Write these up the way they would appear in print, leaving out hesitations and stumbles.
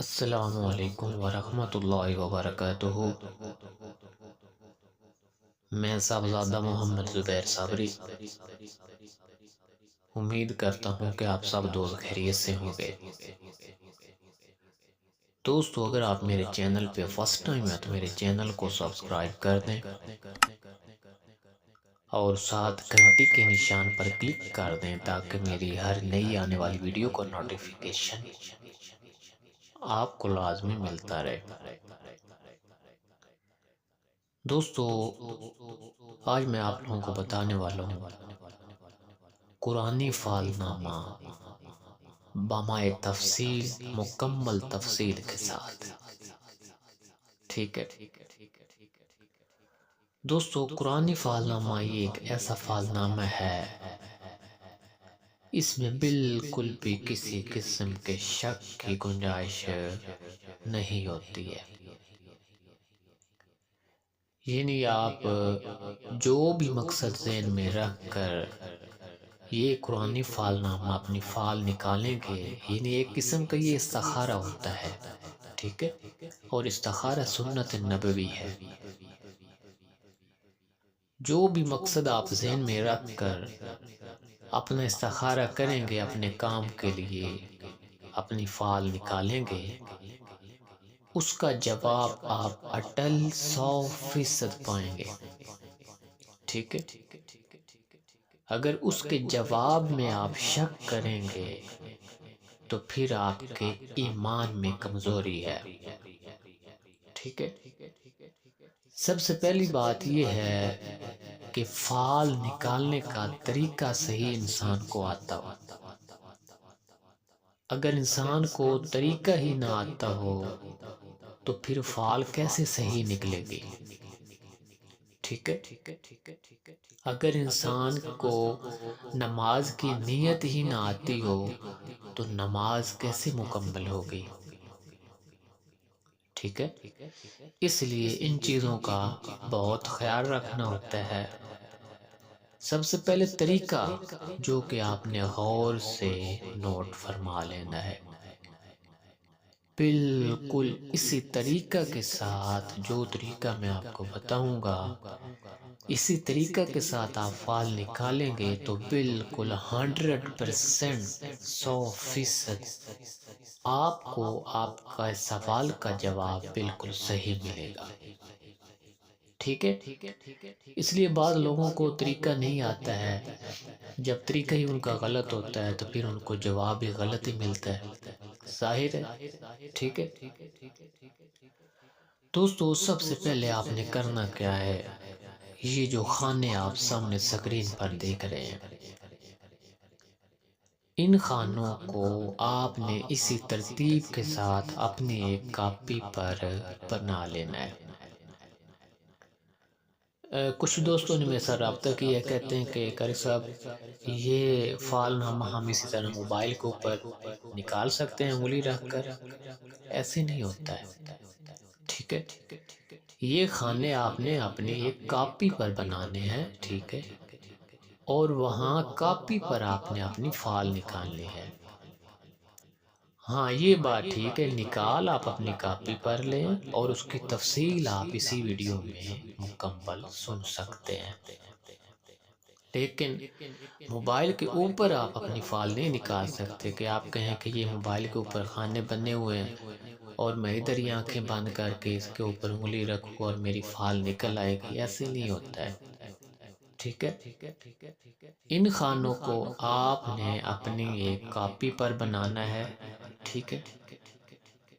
السلام علیکم ورحمۃ اللہ وبرکاتہ۔ میں صاحبزادہ محمد زبیر صابری امید کرتا ہوں کہ آپ سب دوست خیریت سے ہوں گے۔ دوستو، اگر آپ میرے چینل پہ فرسٹ ٹائم ہے تو میرے چینل کو سبسکرائب کر دیں اور ساتھ گھنٹی کے نشان پر کلک کر دیں تاکہ میری ہر نئی آنے والی ویڈیو کو نوٹیفیکیشن آپ کو لازمی ملتا رہے۔ دوستو، آج میں آپ لوگوں کو بتانے والا ہوں قرآنی فال نامہ بمائے تفصیل، مکمل تفصیل کے ساتھ۔ ٹھیک ہے دوستو، قرآنی فال نامہ یہ ایک ایسا فال نامہ ہے، اس میں بالکل بھی کسی قسم کے شک کی گنجائش نہیں ہوتی ہے۔ یعنی آپ جو بھی مقصد ذہن میں رکھ کر یہ قرآنی فال نامہ اپنی فال نکالیں گے، یعنی ایک قسم کا یہ استخارہ ہوتا ہے، ٹھیک ہے، اور استخارہ سنت نبوی ہے۔ جو بھی مقصد آپ ذہن میں رکھ کر اپنا استخارہ کریں گے، اپنے کام کے لیے اپنی فال نکالیں گے، اس کا جواب آپ اٹل 100% پائیں گے، ٹھیک ہے۔ اگر اس کے جواب میں آپ شک کریں گے تو پھر آپ کے ایمان میں کمزوری ہے، ٹھیک ہے۔ سب سے پہلی بات یہ ہے کہ فال نکالنے کا طریقہ صحیح انسان کو آتا ہو۔ اگر انسان کو طریقہ ہی نہ آتا ہو تو پھر فال کیسے صحیح نکلے گی، ٹھیک ہے۔ اگر انسان کو نماز کی نیت ہی نہ آتی ہو تو نماز کیسے مکمل ہوگی، ٹھیک ہے۔ اس لیے ان چیزوں کا بہت خیال رکھنا ہوتا ہے۔ سب سے پہلے طریقہ جو کہ آپ نے غور سے نوٹ فرما لینا ہے، بالکل اسی طریقہ کے ساتھ جو طریقہ میں آپ کو بتاؤں گا، اسی طریقہ کے ساتھ آپ فال نکالیں گے تو بالکل 100%، 100% آپ کو آپ کا سوال کا جواب بالکل صحیح ملے گا، ٹھیک ہے۔ اس لیے بعض لوگوں کو طریقہ نہیں آتا ہے، جب طریقہ ہی ان کا غلط ہوتا ہے تو پھر ان کو جواب بھی غلط ہی ملتا ہے، ظاہر ہے، ٹھیک ہے۔ دوستو، سب سے پہلے آپ نے کرنا کیا ہے، یہ جو خانے آپ سامنے سکرین پر دیکھ رہے ہیں، ان خانوں کو آپ نے اسی ترتیب کے ساتھ اپنی ایک کاپی پر بنا لینا ہے۔ کچھ دوستوں نے میرے ساتھ رابطہ کیا، کہتے ہیں کہ قاری صاحب یہ فال نامہ ہم اسی طرح موبائل کے اوپر نکال سکتے ہیں انگلی رکھ کر؟ ایسے نہیں ہوتا ہے، ٹھیک ہے۔ یہ خانے آپ نے اپنی ایک کاپی پر بنانے ہیں، ٹھیک ہے، اور وہاں کاپی پر آپ نے اپنی فال نکالنی ہے۔ ہاں، یہ بات ٹھیک ہے، نکال آپ اپنی کاپی پر لیں اور اس کی تفصیل آپ اسی ویڈیو میں مکمل سن سکتے ہیں، لیکن موبائل کے اوپر آپ اپنی فال نہیں نکال سکتے کہ آپ کہیں کہ یہ موبائل کے اوپر خانے بنے ہوئے ہیں اور میں ادھر ہی آنکھیں بند کر کے اس کے اوپر انگلی رکھوں اور میری فال نکل آئے گی، ایسے نہیں ہوتا ہے، ٹھیک ہے۔ ان خانوں کو آپ نے اپنی ایک کاپی پر بنانا ہے، ٹھیک ہے۔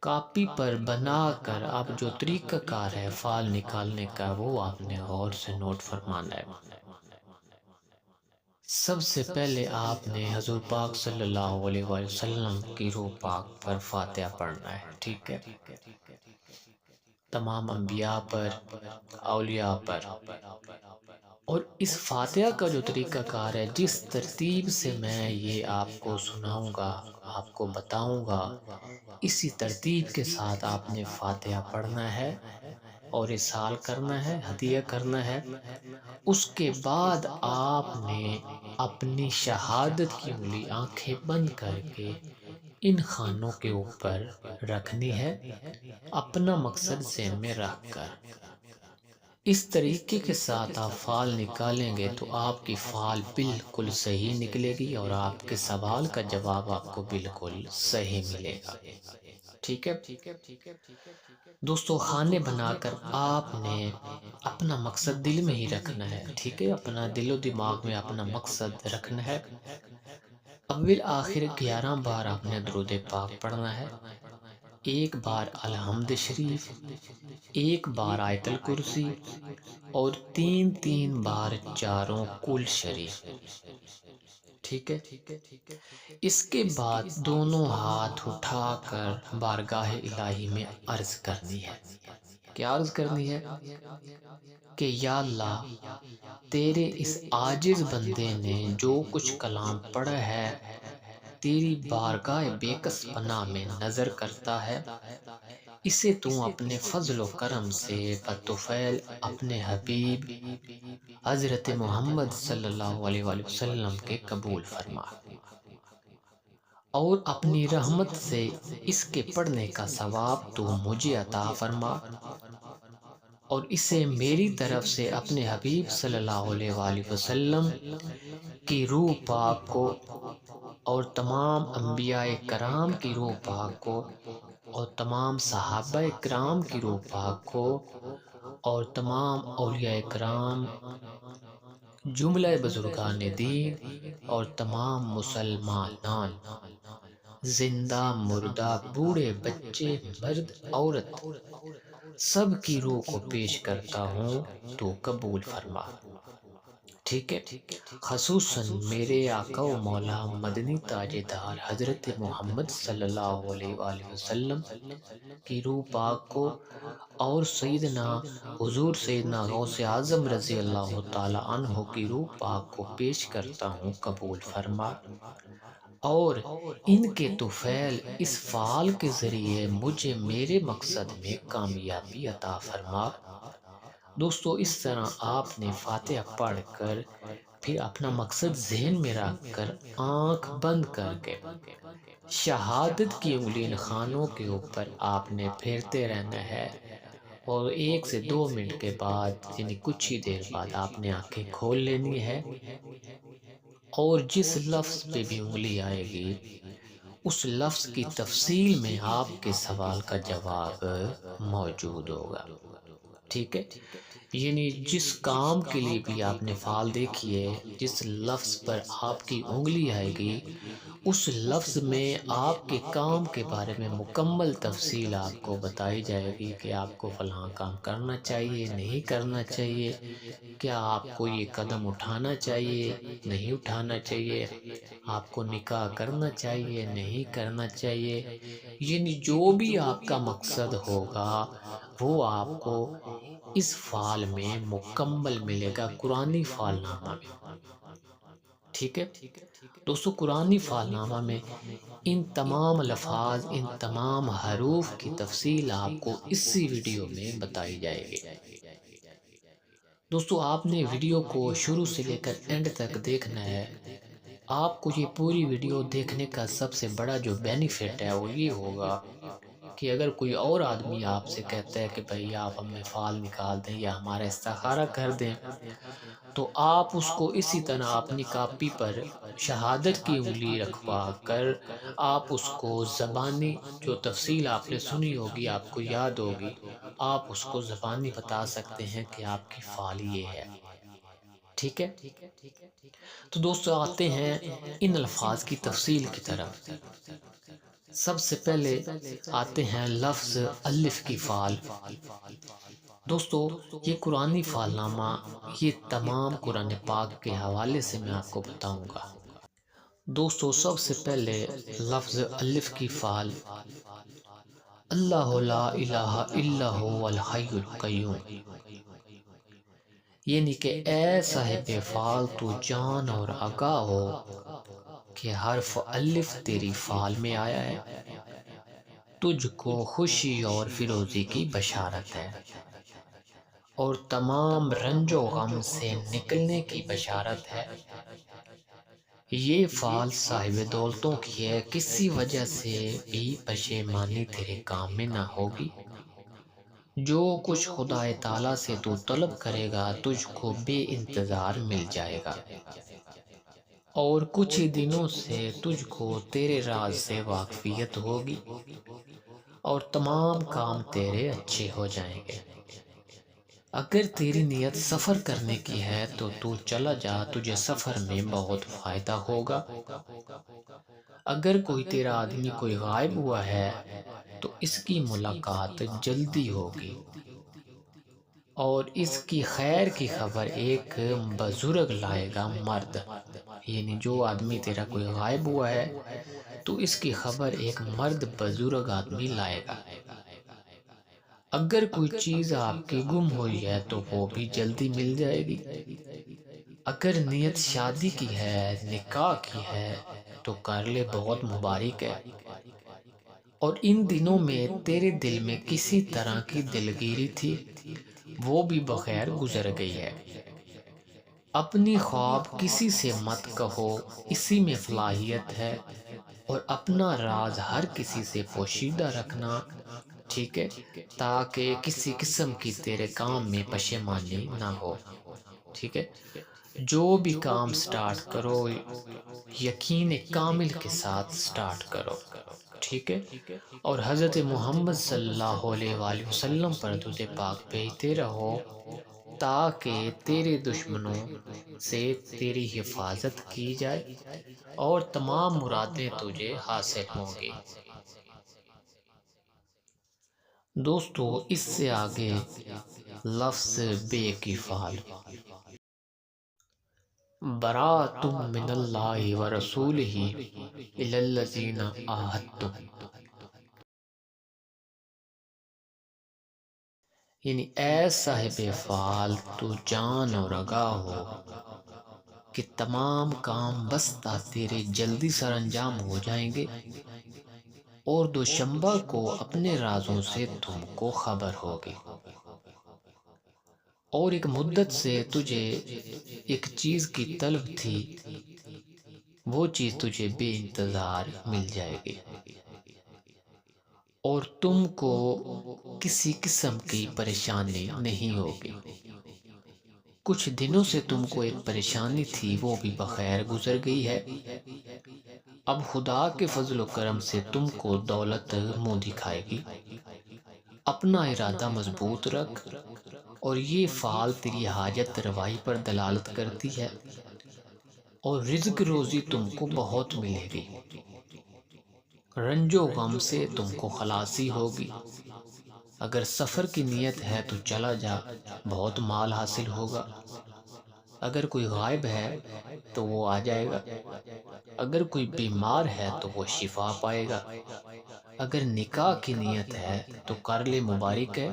کاپی پر بنا کر اب جو طریقہ کار ہے فال نکالنے کا وہ آپ نے غور سے نوٹ فرمانا ہے۔ سب سے پہلے آپ نے حضور پاک صلی اللہ علیہ وسلم کی روح پاک پر فاتحہ پڑھنا ہے، ٹھیک ہے۔ تمام انبیاء پر، اولیاء پر، اور اس فاتحہ کا جو طریقہ کار ہے، جس ترتیب سے میں یہ آپ کو سناؤں گا، آپ کو بتاؤں گا، اسی ترتیب کے ساتھ آپ نے فاتحہ پڑھنا ہے اور ارسال کرنا ہے، ہدیہ کرنا ہے۔ اس کے بعد آپ نے اپنی شہادت کی انگلی آنکھیں بند کر کے ان خانوں کے اوپر رکھنی ہے اپنا مقصد ذہن میں رکھ کر۔ اس طریقے کے ساتھ آپ فعال نکالیں گے تو آپ کی فعال بالکل صحیح نکلے گی اور آپ کے سوال کا جواب آپ کو بالکل صحیح ملے گا۔ ٹھیک ہے دوستو، خانے بنا کر آپ نے اپنا مقصد دل میں ہی رکھنا ہے۔ ٹھیک ہے، اپنا دل و دماغ میں اپنا مقصد رکھنا ہے۔ اول آخر 11 بار آپ نے درود پاک پڑھنا ہے، ایک بار الحمد شریف، ایک بار آیت الکرسی اور 3 بار چاروں کل شریف۔ ٹھیک ہے، اس کے بعد دونوں ہاتھ اٹھا کر بارگاہ الہی میں عرض کرنی ہے۔ کیا عرض کرنی ہے؟ کہ یا اللہ، تیرے اس عاجز بندے نے جو کچھ کلام پڑھا ہے تیری بارگاہ بے کس پناہ میں نظر کرتا ہے، اسے تو اپنے فضل و کرم سے بطفیل اپنے حبیب حضرت محمد صلی اللہ علیہ وآلہ وسلم کے قبول فرما، اور اپنی رحمت سے اس کے پڑھنے کا ثواب تو مجھے عطا فرما، اور اسے میری طرف سے اپنے حبیب صلی اللہ علیہ وآلہ وسلم کی روح پاک کو اور تمام انبیاء کرام کی روح پاک کو اور تمام صحابہ کرام کی روح پاک کو اور تمام اولیاء کرام، جملہ بزرگان دین اور تمام مسلمانان، زندہ مردہ، بوڑھے بچے، مرد عورت، سب کی روح کو پیش کرتا ہوں تو قبول فرما۔ ٹھیک ہے، خصوصاً میرے آقا و مولا مدنی تاجدار حضرت محمد صلی اللہ علیہ وآلہ وسلم کی روح پاک کو اور سیدنا حضور سیدنا غوث اعظم رضی اللہ تعالی عنہ کی روح پاک کو پیش کرتا ہوں، قبول فرما، اور ان کے طفیل اس فعال کے ذریعے مجھے میرے مقصد میں کامیابی عطا فرما۔ دوستو، اس طرح آپ نے فاتحہ پڑھ کر پھر اپنا مقصد ذہن میں رکھ کر آنکھ بند کر کے شہادت کی انگلی ان خانوں کے اوپر آپ نے پھیرتے رہنا ہے، اور 1 سے 2 منٹ کے بعد یعنی کچھ ہی دیر بعد آپ نے آنکھیں کھول لینی ہے، اور جس لفظ پہ بھی انگلی آئے گی اس لفظ کی تفصیل میں آپ کے سوال کا جواب موجود ہوگا۔ ٹھیک ہے، یعنی جس کام کے لیے بھی آپ نے فعال دیکھیے، جس لفظ پر آپ کی انگلی آئے گی اس لفظ میں آپ کے کام کے بارے میں مکمل تفصیل آپ کو بتائی جائے گی کہ آپ کو فلاں کام کرنا چاہیے، نہیں کرنا چاہیے، کیا آپ کو یہ قدم اٹھانا چاہیے، نہیں اٹھانا چاہیے، آپ کو نکاح کرنا چاہیے، نہیں کرنا چاہیے، یعنی جو بھی آپ کا مقصد ہوگا وہ آپ کو اس فعال میں مکمل ملے گا، قرآنی فعال نامہ میں۔ ٹھیک ہے دوستو، قرآنی فعال نامہ میں ان تمام الفاظ، ان تمام حروف کی تفصیل آپ کو اسی ویڈیو میں بتائی جائے گی۔ دوستو، آپ نے ویڈیو کو شروع سے لے کر اینڈ تک دیکھنا ہے۔ آپ کو یہ پوری ویڈیو دیکھنے کا سب سے بڑا جو بینیفٹ ہے وہ یہ ہوگا کہ اگر کوئی اور آدمی آپ سے کہتا ہے کہ بھائی آپ ہمیں فعال نکال دیں یا ہمارا استخارہ کر دیں، تو آپ اس کو اسی طرح اپنی کاپی پر شہادت کی انگلی رکھوا کر آپ اس کو زبانی جو تفصیل آپ نے سنی ہوگی، آپ کو یاد ہوگی، آپ اس کو زبانی بتا سکتے ہیں کہ آپ کی فعال یہ ہے۔ ٹھیک ہے، تو دوستو آتے ہیں ان الفاظ کی تفصیل کی طرف۔ سب سے پہلے آتے ہیں لفظ الف کی فعال۔ دوستو، یہ قرآنی فعال نامہ یہ تمام قرآن پاک کے حوالے سے میں آپ کو بتاؤں گا۔ دوستو، سب سے پہلے لفظ الف کی فعال، اللہ لا الہ الا هو الحی القیوم، یعنی کہ اے صاحب فعال تو جان اور آگاہ ہو کہ حرف الف تیری فعال میں آیا ہے، تجھ کو خوشی اور فیروزی کی بشارت ہے، اور تمام رنج و غم سے نکلنے کی بشارت ہے، یہ فعل صاحب دولتوں کی ہے، کسی وجہ سے بھی پشیمانی تیرے کام میں نہ ہوگی۔ جو کچھ خدا تعالیٰ سے تو طلب کرے گا تجھ کو بے انتظار مل جائے گا، اور کچھ ہی دنوں سے تجھ کو تیرے راز سے واقفیت ہوگی اور تمام کام تیرے اچھے ہو جائیں گے۔ اگر تیری نیت سفر کرنے کی ہے تو چلا جا، تجھے سفر میں بہت فائدہ ہوگا۔ اگر کوئی تیرا آدمی کوئی غائب ہوا ہے تو اس کی ملاقات جلدی ہوگی، اور اس کی خیر کی خبر ایک بزرگ لائے گا مرد۔ یعنی جو آدمی تیرا کوئی غائب ہوا ہے تو اس کی خبر ایک مرد بزرگ آدمی لائے گا۔ اگر کوئی چیز آپ کی گم ہوئی ہے تو وہ بھی جلدی مل جائے گی۔ اگر نیت شادی کی ہے، نکاح کی ہے تو کر لے، بہت مبارک ہے۔ اور ان دنوں میں تیرے دل میں کسی طرح کی دلگیری تھی، وہ بھی بخیر گزر گئی ہے۔ اپنی خواب کسی سے مت کہو، اسی میں فلاحیت ہے، اور اپنا راز ہر کسی سے پوشیدہ رکھنا، ٹھیک ہے، تاکہ کسی قسم کی تیرے کام میں پشیمانی نہ ہو، ٹھیک ہے۔ جو بھی کام سٹارٹ کرو یقین کامل کے ساتھ سٹارٹ کرو، ٹھیک ہے، اور حضرت محمد صلی اللہ علیہ وآلہ وسلم پر درود پاک بھیجتے رہو تاکہ تیرے دشمنوں سے تیری حفاظت کی جائے اور تمام مرادیں تجھے حاصل ہوں گی۔ دوستو، اس سے آگے لفظ بے کی فعل، براءۃ من اللہ ورسولہ الی الذین عاہدتم، یعنی اے صاحب فعال تو جان اور آگاہ ہو کہ تمام کام بستہ تیرے جلدی سر انجام ہو جائیں گے، اور دوشنبہ کو اپنے رازوں سے تم کو خبر ہوگی، اور ایک مدت سے تجھے ایک چیز کی طلب تھی، وہ چیز تجھے بے انتظار مل جائے گی، اور تم کو کسی قسم کی پریشانی نہیں ہوگی۔ کچھ دنوں سے تم کو ایک پریشانی تھی، وہ بھی بخیر گزر گئی ہے۔ اب خدا کے فضل و کرم سے تم کو دولت منہ دکھائے گی۔ اپنا ارادہ مضبوط رکھ، اور یہ فعل تیری حاجت روائی پر دلالت کرتی ہے، اور رزق روزی تم کو بہت ملے گی۔ رنج و غم سے تم کو خلاصی ہوگی۔ اگر سفر کی نیت ہے تو چلا جا، بہت مال حاصل ہوگا۔ اگر کوئی غائب ہے تو وہ آ جائے گا۔ اگر کوئی بیمار ہے تو وہ شفا پائے گا۔ اگر نکاح کی نیت ہے تو کر لے، مبارک ہے۔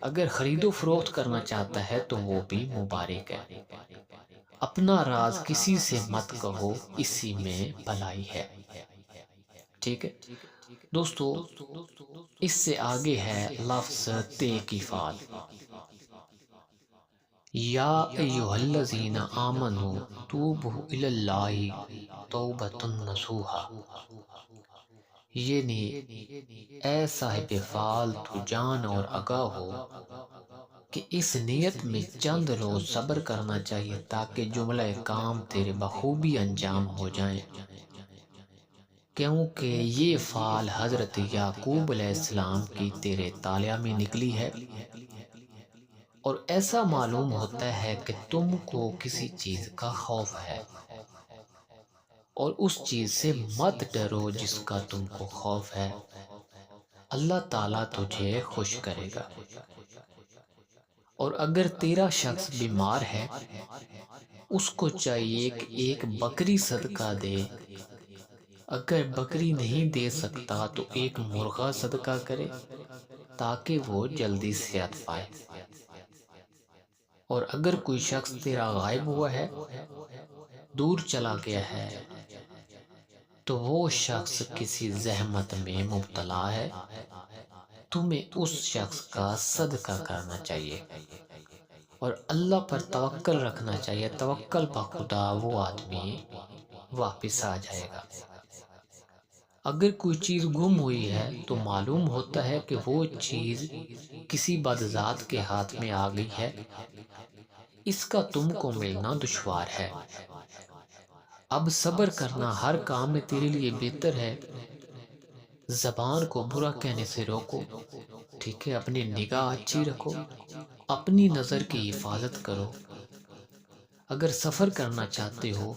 اگر خرید و فروخت کرنا چاہتا ہے تو وہ بھی مبارک ہے۔ اپنا راز کسی سے مت کہو، اسی میں بھلائی ہے، ٹھیک ہے دوستو۔ اس سے آگے ہے لفظ تے کی فعل، یا ایھا الذین آمنوا توبوا الی اللہ توبۃ نصوحا، یعنی اے صاحب فعال تو جان اور آگاہ ہو کہ اس نیت میں چند روز صبر کرنا چاہیے تاکہ جملہ کام تیرے بخوبی انجام ہو جائیں، کیونکہ یہ فعل حضرت یعقوب علیہ السلام کی تیرے طالع میں نکلی ہے، اور ایسا معلوم ہوتا ہے کہ تم کو کسی چیز کا خوف ہے، اور اس چیز سے مت ڈرو جس کا تم کو خوف ہے، اللہ تعالیٰ تجھے خوش کرے گا۔ اور اگر تیرا شخص بیمار ہے، اس کو چاہیے کہ ایک بکری صدقہ دے، اگر بکری نہیں دے سکتا تو ایک مرغا صدقہ کرے تاکہ وہ جلدی صحت پائے۔ اور اگر کوئی شخص تیرا غائب ہوا ہے، دور چلا گیا ہے، تو وہ شخص کسی زحمت میں مبتلا ہے، تمہیں اس شخص کا صدقہ کرنا چاہیے، اور اللہ پر توکل رکھنا چاہیے۔ توکل بخدا وہ آدمی واپس آ جائے گا۔ اگر کوئی چیز گم ہوئی ہے تو معلوم ہوتا ہے کہ وہ چیز کسی بدذات کے ہاتھ میں آ گئی ہے، اس کا تم کو ملنا دشوار ہے۔ اب صبر کرنا ہر کام میں تیرے لیے بہتر ہے۔ زبان کو برا کہنے سے روکو، ٹھیک ہے؟ اپنی نگاہ اچھی رکھو، اپنی نظر کی حفاظت کرو۔ اگر سفر کرنا چاہتے ہو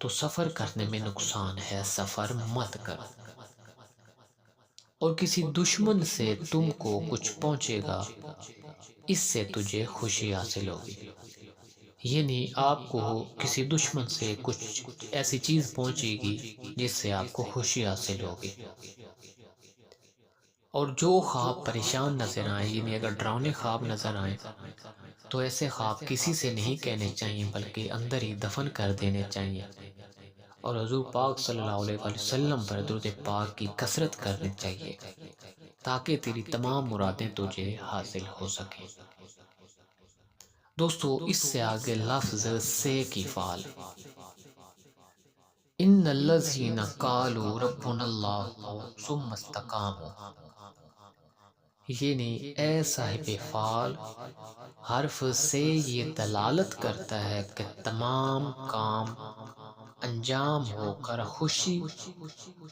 تو سفر کرنے میں نقصان ہے، سفر مت کرو۔ اور کسی دشمن سے تم کو کچھ پہنچے گا، اس سے تجھے خوشی حاصل ہوگی۔ یعنی آپ کو کسی دشمن سے کچھ ایسی چیز پہنچے گی جس سے آپ کو خوشی حاصل ہوگی۔ اور جو خواب پریشان نظر آئیں، یعنی اگر ڈراؤنے خواب نظر آئیں تو ایسے خواب کسی سے نہیں کہنے چاہیے، بلکہ اندر ہی دفن کر دینے چاہیے۔ اور حضور پاک صلی اللہ علیہ وسلم پر درود پاک کی کثرت کرنی چاہیے تاکہ تیری تمام مرادیں تجھے حاصل ہو سکیں۔ دوستو اس سے آگے لفظ سے کی فعل، ان الذین قالوا ربنا اللہ ثم استقاموا، یعنی اے صاحب فعل، حرف سے یہ دلالت کرتا ہے کہ تمام کام انجام ہو کر خوشی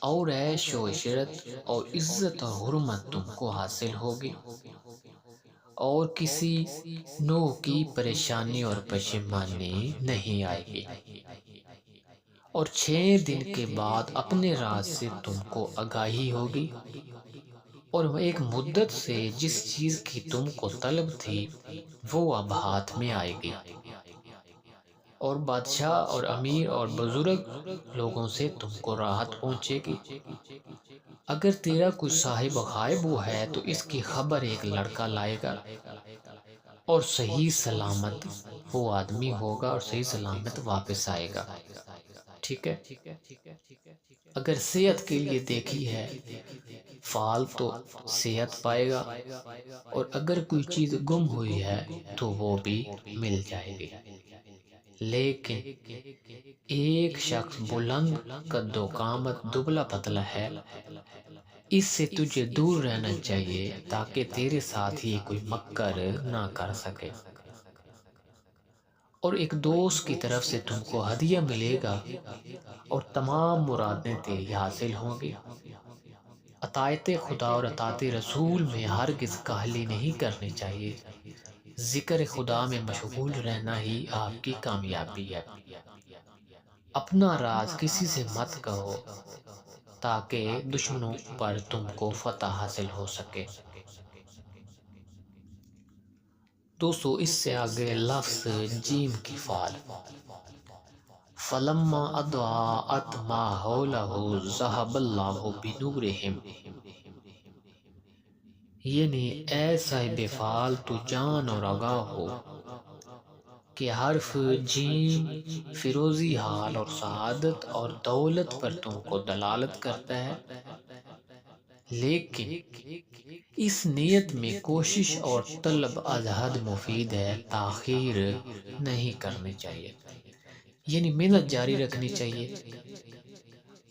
اور عیش و عشرت اور عزت اور حرمت تم کو حاصل ہوگی، اور کسی نوع کی پریشانی اور پشیمانی نہیں آئے گی۔ اور 6 دن کے بعد اپنے راز سے تم کو آگاہی ہوگی، اور ایک مدت سے جس چیز کی تم کو طلب تھی وہ اب ہاتھ میں آئے گی، اور بادشاہ اور امیر اور بزرگ لوگوں سے تم کو راحت پہنچے گی۔ اگر تیرا کوئی صاحب غائب ہے تو اس کی خبر ایک لڑکا لائے گا، اور صحیح سلامت وہ آدمی ہوگا اور صحیح سلامت واپس آئے گا، ٹھیک ہے؟ اگر صحت کے لیے دیکھی ہے فعال تو صحت پائے گا، اور اگر کوئی چیز گم ہوئی ہے تو وہ بھی مل جائے گی۔ لیکن ایک شخص بلند قد و قامت دبلا پتلا ہے، اس سے تجھے دور رہنا چاہیے تاکہ تیرے ساتھ یہ کوئی مکر نہ کر سکے۔ اور ایک دوست کی طرف سے تم کو ہدیہ ملے گا اور تمام مرادیں تیری حاصل ہوں گی۔ اطاعت خدا اور اطاعت رسول میں ہرگز کاہلی نہیں کرنی چاہیے۔ ذکر خدا میں مشغول رہنا ہی آپ کی کامیابی ہے۔ اپنا راز کسی سے مت کہو تاکہ دشمنوں پر تم کو فتح حاصل ہو سکے۔ دوستو اس سے آگے لفظ جیم کی فعل، فَلَمَّا أَضَاءَتْ مَا حَوْلَهُ ذَهَبَ اللَّهُ بِنُورِهِمْ، یعنی اے صاحب فعل تو جان اور آگاہ ہو کہ حرف جیم فیروزی حال اور سعادت اور دولت پر تم کو دلالت کرتا ہے، لیکن اس نیت میں کوشش اور طلب از حد مفید ہے، تاخیر نہیں کرنی چاہیے، یعنی محنت جاری رکھنی چاہیے۔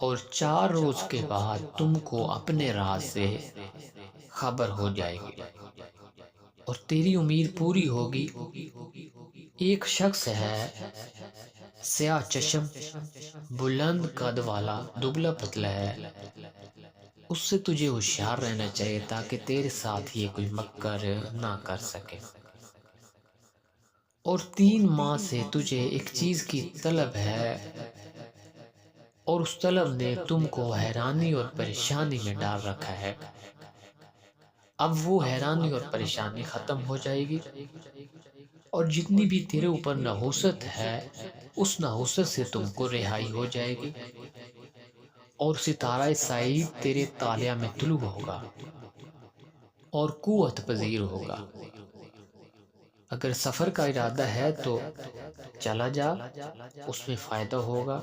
اور 4 روز کے بعد تم کو اپنے راز سے خبر ہو جائے گی اور تیری امید پوری ہوگی۔ ایک شخص ہے سیاہ چشم، بلند قد والا، دبلا پتلا ہے، اس سے تجھے ہوشیار رہنا چاہیے تاکہ تیرے ساتھ یہ کوئی مکر نہ کر سکے۔ اور 3 ماہ سے تجھے ایک چیز کی طلب ہے، اور اس طلب نے تم کو حیرانی اور پریشانی میں ڈال رکھا ہے۔ اب وہ حیرانی اور پریشانی ختم ہو جائے گی، اور جتنی بھی تیرے اوپر نحوست ہے اس نحوست سے تم کو رہائی ہو جائے گی، اور ستارہ سعید تیرے طالع میں طلوع ہوگا اور قوت پذیر ہوگا۔ اگر سفر کا ارادہ ہے تو چلا جا، اس میں فائدہ ہوگا،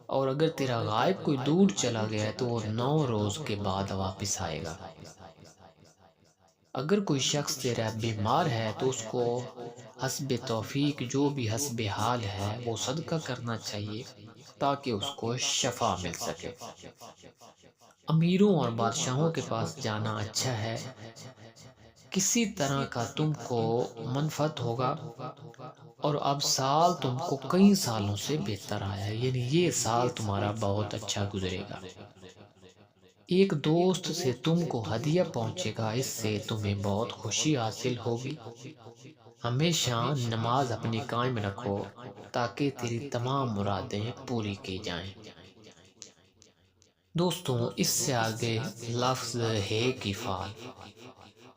اور اگر تیرا غائب کوئی دور چلا گیا ہے تو وہ 9 روز کے بعد واپس آئے گا۔ اگر کوئی شخص تیرا بیمار ہے تو اس کو حسب توفیق جو بھی حسب حال ہے وہ صدقہ کرنا چاہیے تاکہ اس کو شفا مل سکے۔ امیروں اور بادشاہوں کے پاس جانا اچھا ہے، کسی طرح کا تم کو منفعت ہوگا، اور اب سال تم کو کئی سالوں سے بہتر آیا ہے، یعنی یہ سال تمہارا بہت اچھا گزرے گا۔ ایک دوست سے تم کو ہدیہ پہنچے گا، اس سے تمہیں بہت خوشی حاصل ہوگی۔ ہمیشہ نماز اپنی قائم رکھو تاکہ تیری تمام مرادیں پوری کی جائیں۔ دوستوں، اس سے آگے لفظ ہے کی فعل،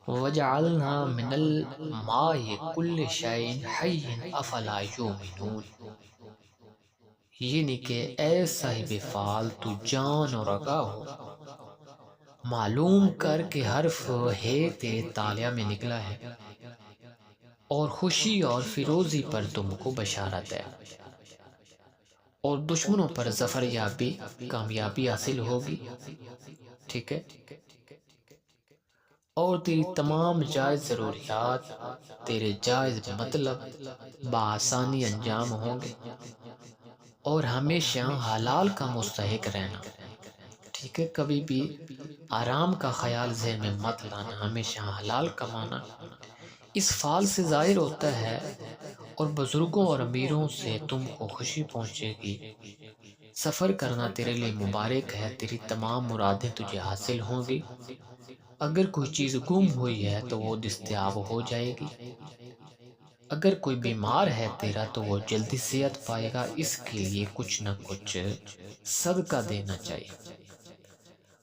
وَجَعَلْنَا مِنَ الْمَاءِ كُلِّ شَيْءٍ حَيٍّ أَفَلَا يُؤْمِنُونَ، یعنی کہ اے صاحب فعل تو جان اور آگاہ ہو، معلوم کر کہ حرف ہے تیرے تالیہ میں نکلا ہے، اور خوشی اور فیروزی پر تم کو بشارت ہے، اور دشمنوں پر ظفر یابی کامیابی حاصل ہوگی، ٹھیک ہے، اور تیری تمام جائز ضروریات، تیرے جائز مطلب بآسانی انجام ہوں گے، اور ہمیشہ حلال کا مستحق رہنا، ٹھیک ہے، کبھی بھی آرام کا خیال ذہن میں مت لانا، ہمیشہ حلال کمانا۔ اس فعل سے ظاہر ہوتا ہے اور بزرگوں اور امیروں سے تم کو خوشی پہنچے گی، سفر کرنا تیرے لیے مبارک ہے، تیری تمام مرادیں تجھے حاصل ہوں گی، اگر کوئی چیز گم ہوئی ہے تو وہ دستیاب ہو جائے گی، اگر کوئی بیمار ہے تیرا تو وہ جلدی صحت پائے گا، اس کے لیے کچھ نہ کچھ صدقہ دینا چاہیے۔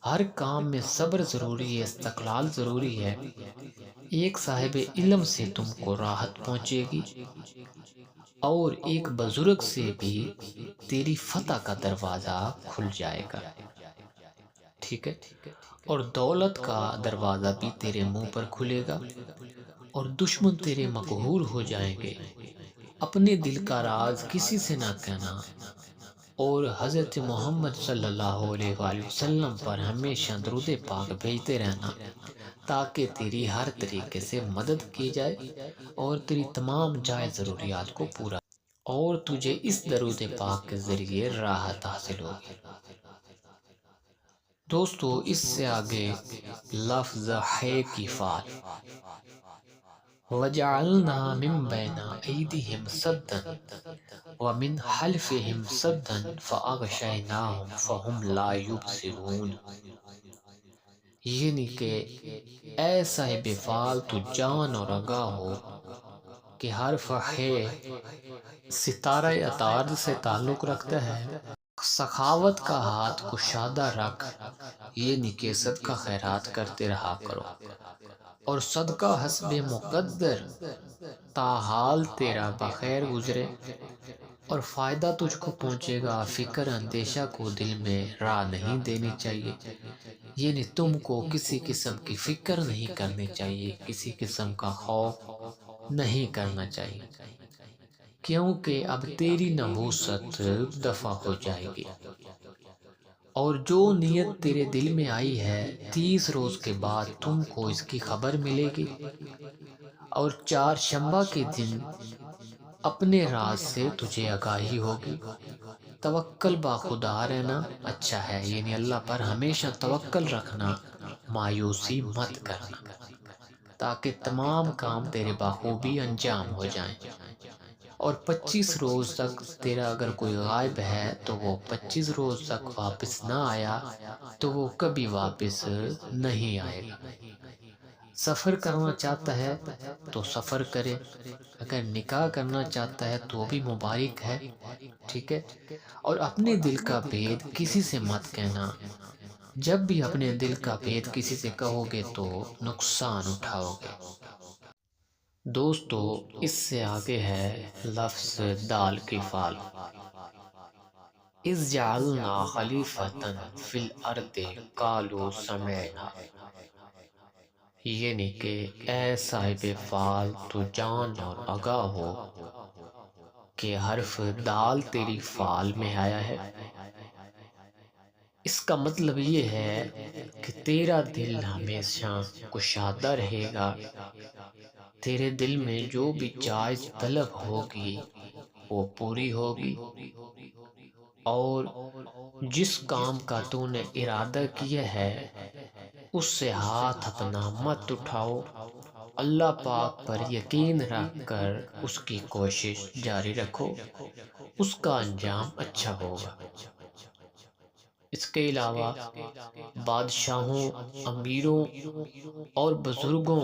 ہر کام میں صبر ضروری ہے، استقلال ضروری ہے۔ ایک صاحب علم سے تم کو راحت پہنچے گی، اور ایک بزرگ سے بھی تیری فتح کا دروازہ کھل جائے گا، ٹھیک ہے، اور دولت کا دروازہ بھی تیرے منہ پر کھلے گا، اور دشمن تیرے مقہور ہو جائیں گے۔ اپنے دل کا راز کسی سے نہ کہنا، اور حضرت محمد صلی اللہ علیہ وآلہ وسلم پر ہمیشہ درود پاک بھیجتے رہنا تاکہ تیری ہر طریقے سے مدد کی جائے اور تیری تمام جائز ضروریات کو پورا، اور تجھے اس درود پاک کے ذریعے راحت حاصل ہوگی۔ دوستو، اس سے آگے لفظ ہے کی فعل، وَجَعَلْنَا مِن بَيْنَ أَيْدِيهِمْ سَدًّا وَمِنْ خَلْفِهِمْ سَدًّا فَأَغْشَيْنَاهُمْ فَهُمْ لَا يُبْصِرُونَ، یعنی کہ اے صاحب فعل تو جان اور آگاہ ہو کہ حرف ہے ستارہ عطارد سے تعلق رکھتا ہے۔ سخاوت کا ہاتھ کشادہ رکھ، یعنی کہ صدقہ خیرات کرتے رہا کرو، اور صدقہ حسب مقدر تاحال تیرا بخیر گزرے، اور فائدہ تجھ کو پہنچے گا، فکر اندیشہ کو دل میں راہ نہیں دینی چاہیے، یعنی تم کو کسی قسم کی فکر نہیں کرنی چاہیے، کسی قسم کا خوف نہیں کرنا چاہیے، کیونکہ اب تیری نحوست دفع ہو جائے گی، اور جو نیت تیرے دل میں آئی ہے 30 روز کے بعد تم کو اس کی خبر ملے گی، اور 4 شنبہ کے دن اپنے راز سے تجھے آگاہی ہوگی۔ توکل با خدا رہنا اچھا ہے، یعنی اللہ پر ہمیشہ توکل رکھنا، مایوسی مت کرنا، تاکہ تمام کام تیرے بخوبی انجام ہو جائیں، اور 25 روز تک تیرا اگر کوئی غائب ہے تو وہ 25 روز تک واپس نہ آیا تو وہ کبھی واپس نہیں آئے گا۔ سفر کرنا چاہتا ہے تو سفر کرے، اگر نکاح کرنا چاہتا ہے تو بھی مبارک ہے، ٹھیک ہے، اور اپنے دل کا بھید کسی سے مت کہنا، جب بھی اپنے دل کا بھید کسی سے کہو گے تو نقصان اٹھاؤ گے۔ دوستو، اس سے آگے ہے لفظ دال کی فعل، اِذْ جَعَلْنَا خَلِیفَةً فِی الْأَرْضِ قَالُوا سَمِعْنَا، یعنی کہ اے صاحب فعل تو جان اور آگاہ ہو کہ حرف دال تیری فعل میں آیا ہے، اس کا مطلب یہ ہے کہ تیرا دل ہمیشہ کشادہ رہے گا، تیرے دل میں جو بھی جائز طلب ہوگی وہ پوری ہوگی، اور جس کام کا تو نے ارادہ کیا ہے اس سے ہاتھ اپنا مت اٹھاؤ، اللہ پاک پر یقین رکھ کر اس کی کوشش جاری رکھو، اس کا انجام اچھا ہوگا۔ اس کے علاوہ بادشاہوں، امیروں اور بزرگوں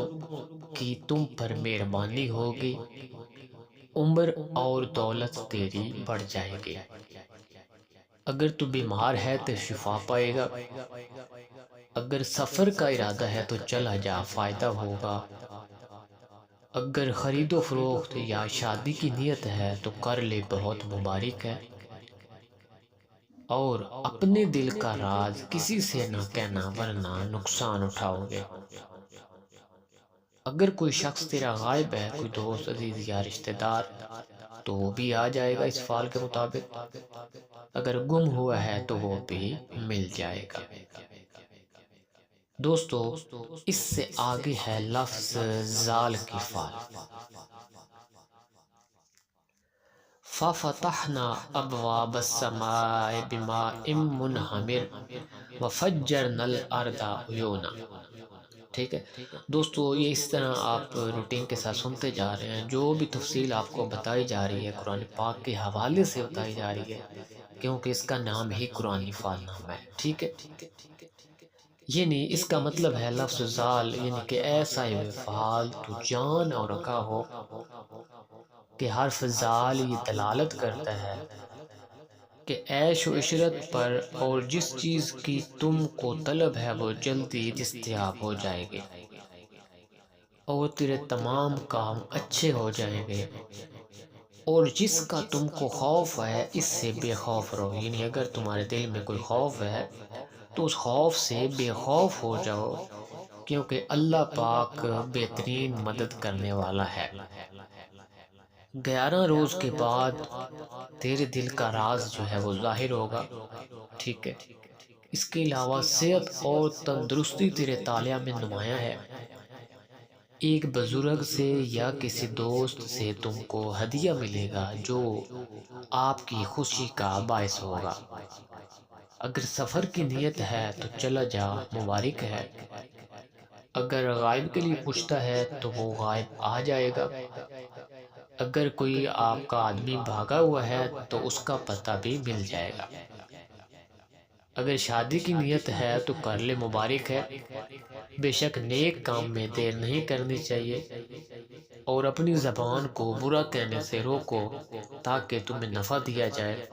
کی تم پر مہربانی ہوگی، عمر اور دولت تیری بڑھ جائے گی۔ اگر تو بیمار ہے تو شفا پائے گا، اگر سفر کا ارادہ ہے تو چلا جا، فائدہ ہوگا، اگر خرید و فروخت یا شادی کی نیت ہے تو کر لے، بہت مبارک ہے، اور اپنے دل کا راز کسی سے نہ کہنا ورنہ نقصان اٹھاؤ گے۔ اگر کوئی شخص تیرا غائب ہے، کوئی دوست عزیز یا رشتہ دار، تو وہ بھی آ جائے گا اس فعل کے مطابق، اگر گم ہوا ہے تو وہ بھی مل جائے گا۔ دوستو، اس سے آگے ہے لفظ زال کی فعل۔ فَفَتَحْنَا أَبْوَابَ السَّمَاءِ بِمَاءٍ مُنْهَمِرٍ وَفَجَّرْنَا الْأَرْضَ عُيُونًا۔ ٹھیک ہے دوستو، یہ اس طرح آپ روٹین کے ساتھ سنتے جا رہے ہیں، جو بھی تفصیل آپ کو بتائی جا رہی ہے قرآن پاک کے حوالے سے بتائی جا رہی ہے، کیونکہ اس کا نام ہی قرآن فعل نام ہے۔ ٹھیک ہے، یعنی اس کا مطلب ہے لفظ زال، یعنی کہ ایسا فعال تو جان اور رکھا ہو، کہ حرف زال یہ دلالت کرتا ہے کہ عیش و عشرت پر، اور جس چیز کی تم کو طلب ہے وہ جلدی دستیاب ہو جائے گی، اور تیرے تمام کام اچھے ہو جائیں گے، اور جس کا تم کو خوف ہے اس سے بے خوف رہو، یعنی اگر تمہارے دل میں کوئی خوف ہے تو اس خوف سے بے خوف ہو جاؤ، کیونکہ اللہ پاک بہترین مدد کرنے والا ہے۔ 11 روز کے بعد تیرے دل کا راز جو ہے وہ ظاہر ہوگا۔ ٹھیک ہے، اس کے علاوہ صحت اور تندرستی تیرے طالعہ میں نمایاں ہے۔ ایک بزرگ سے یا کسی دوست سے تم کو ہدیہ ملے گا جو آپ کی خوشی کا باعث ہوگا۔ اگر سفر کی نیت ہے تو چلا جا، مبارک ہے، اگر غائب کے لیے پوچھتا ہے تو وہ غائب آ جائے گا، اگر کوئی آپ کا آدمی بھاگا ہوا ہے تو اس کا پتہ بھی مل جائے گا، اگر شادی کی نیت ہے تو کر لے، مبارک ہے، بے شک نیک کام میں دیر نہیں کرنی چاہیے، اور اپنی زبان کو برا کہنے سے روکو تاکہ تمہیں نفع دیا جائے،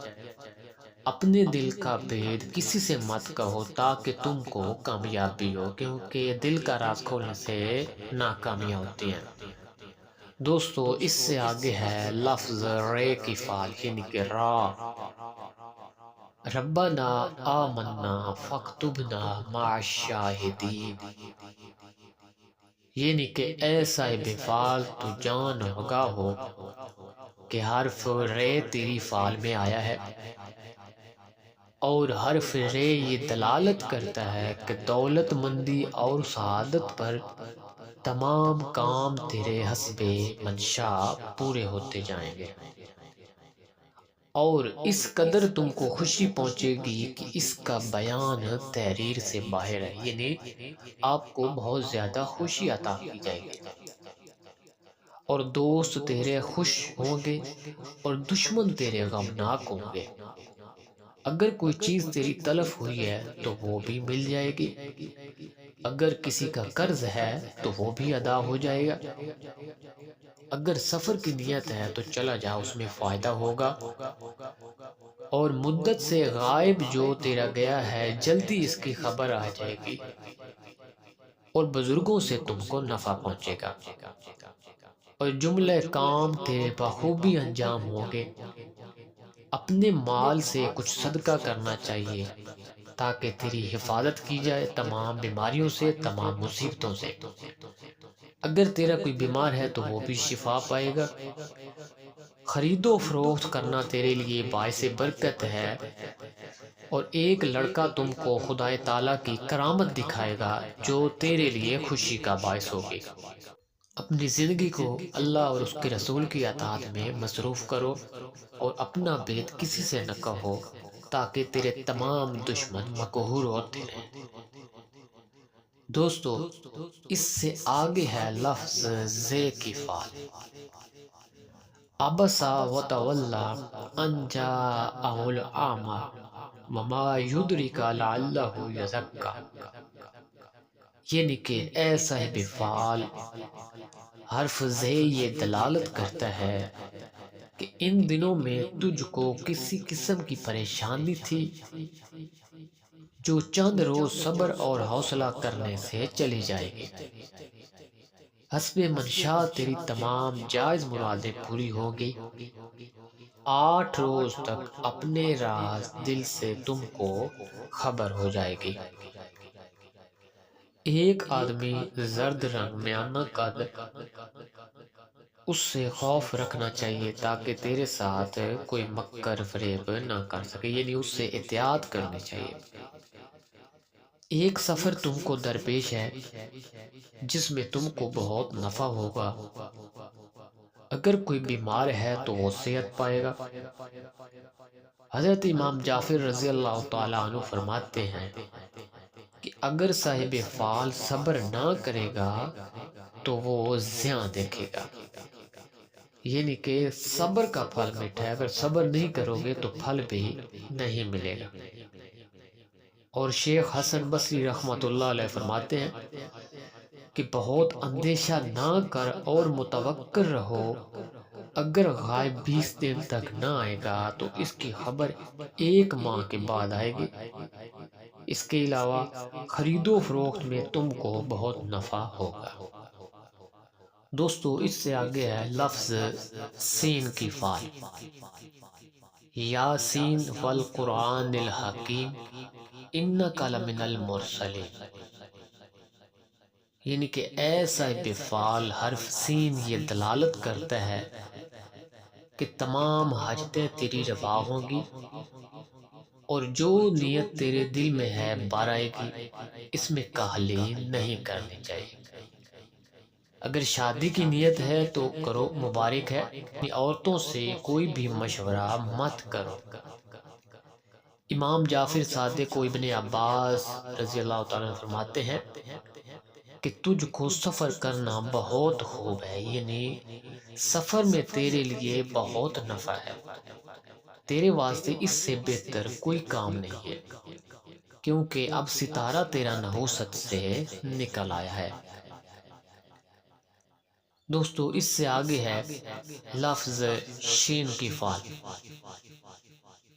اپنے دل کا بید کسی سے مت کہو تاکہ تم کو کامیابی ہو، کیونکہ دل کا راز کھولنے سے ناکامیاں ہوتی ہیں۔ دوستو، اس سے آگے ہے لفظ رے کی فعل، یعنی کہ را۔ ربنا آمنا فاکتبنا مع الشاہدین، یعنی کہ ایسا بے فعال تو جان ہوگا ہو کہ حرف رے تیری فعل میں آیا ہے، اور حرف رے یہ دلالت کرتا ہے کہ دولت مندی اور سعادت پر تمام کام تیرے حسب منشا پورے ہوتے جائیں گے، اور اس قدر تم کو خوشی پہنچے گی کہ اس کا بیان تحریر سے باہر ہے، یعنی آپ کو بہت زیادہ خوشی عطا کی جائے گی، اور دوست تیرے خوش ہوں گے اور دشمن تیرے غمناک ہوں گے، اگر کوئی چیز تیری طلب ہوئی ہے تو وہ بھی مل جائے گی، اگر کسی کا قرض ہے تو وہ بھی ادا ہو جائے گا، اگر سفر کی نیت ہے تو چلا جا، اس میں فائدہ ہوگا، اور مدت سے غائب جو تیرا گیا ہے جلدی اس کی خبر آ جائے گی، اور بزرگوں سے تم کو نفع پہنچے گا، اور جملہ کام تیرے بخوبی انجام ہوں گے۔ اپنے مال سے کچھ صدقہ کرنا چاہیے تاکہ تیری حفاظت کی جائے تمام بیماریوں سے، تمام مصیبتوں سے، اگر تیرا کوئی بیمار ہے تو وہ بھی شفا پائے گا، خرید و فروخت کرنا تیرے لیے باعث برکت ہے، اور ایک لڑکا تم کو خدائے تعالیٰ کی کرامت دکھائے گا جو تیرے لیے خوشی کا باعث ہوگی۔ اپنی زندگی کو اللہ اور اس کے رسول کی اطاعت میں مصروف کرو اور اپنا بیت کسی سے نہ کہو تاکہ تیرے تمام دشمن مقہور ہوتے رہیں۔ دوستو، اس سے آگے ہے لفظ زے کی فعل۔ ابسا وتولا ان جاءہ الاعمی وما یدرک لعلہ یزکا، یعنی کہ اے صاحب فعال، حرف زے یہ دلالت کرتا ہے کہ ان دنوں میں تجھ کو کسی قسم کی پریشانی تھی جو چند روز صبر اور حوصلہ کرنے سے چلی جائے گی۔ حسب منشا تیری تمام جائز مرادیں پوری ہوگی۔ 8 روز تک اپنے راز دل سے تم کو خبر ہو جائے گی۔ ایک آدمی زرد رنگ میانہ قد، اس سے خوف رکھنا چاہیے تاکہ تیرے ساتھ کوئی مکر فریب نہ کر سکے، یعنی اس سے احتیاط کرنی چاہیے۔ ایک سفر تم کو درپیش ہے جس میں تم کو بہت نفع ہوگا۔ اگر کوئی بیمار ہے تو وہ صحت پائے گا۔ حضرت امام جعفر رضی اللہ تعالیٰ عنہ فرماتے ہیں کہ اگر صاحب فعال صبر نہ کرے گا تو وہ زیاں دیکھے گا، یعنی کہ صبر کا پھل میٹھا ہے، اگر صبر نہیں کرو گے تو پھل بھی نہیں ملے گا۔ اور شیخ حسن بصری رحمۃ اللہ علیہ فرماتے ہیں کہ بہت اندیشہ نہ کر اور متوکل رہو، اگر غائب 20 دن تک نہ آئے گا تو اس کی خبر 1 ماہ کے بعد آئے گی۔ اس کے علاوہ خرید و فروخت میں تم کو بہت نفع ہوگا۔ دوستو، اس سے آگے ہے لفظ سین کی فعل۔ یاسین والقرآن الحکیم انک لمن المرسلین، یعنی کہ اے صاحب فعال، حرف سین یہ دلالت کرتا ہے کہ تمام حاجتیں تیری روا ہوں گی اور جو نیت تیرے دل میں ہے بار آئے گی، اس میں کاہلی نہیں کرنی چاہیے۔ اگر شادی کی نیت ہے تو کرو، مبارک ہے۔ عورتوں سے کوئی بھی مشورہ مت کرو۔ امام جعفر صادق و ابن عباس رضی اللہ تعالیٰ عنہ فرماتے ہیں کہ تجھ کو سفر کرنا بہت خوب ہے، یعنی سفر میں تیرے لیے بہت نفع ہے، تیرے واسطے اس سے بہتر کوئی کام نہیں ہے، کیونکہ اب ستارہ تیرا نحوست سے نکل آیا ہے۔ دوستو، اس سے آگے ہے لفظ شین کی فعل۔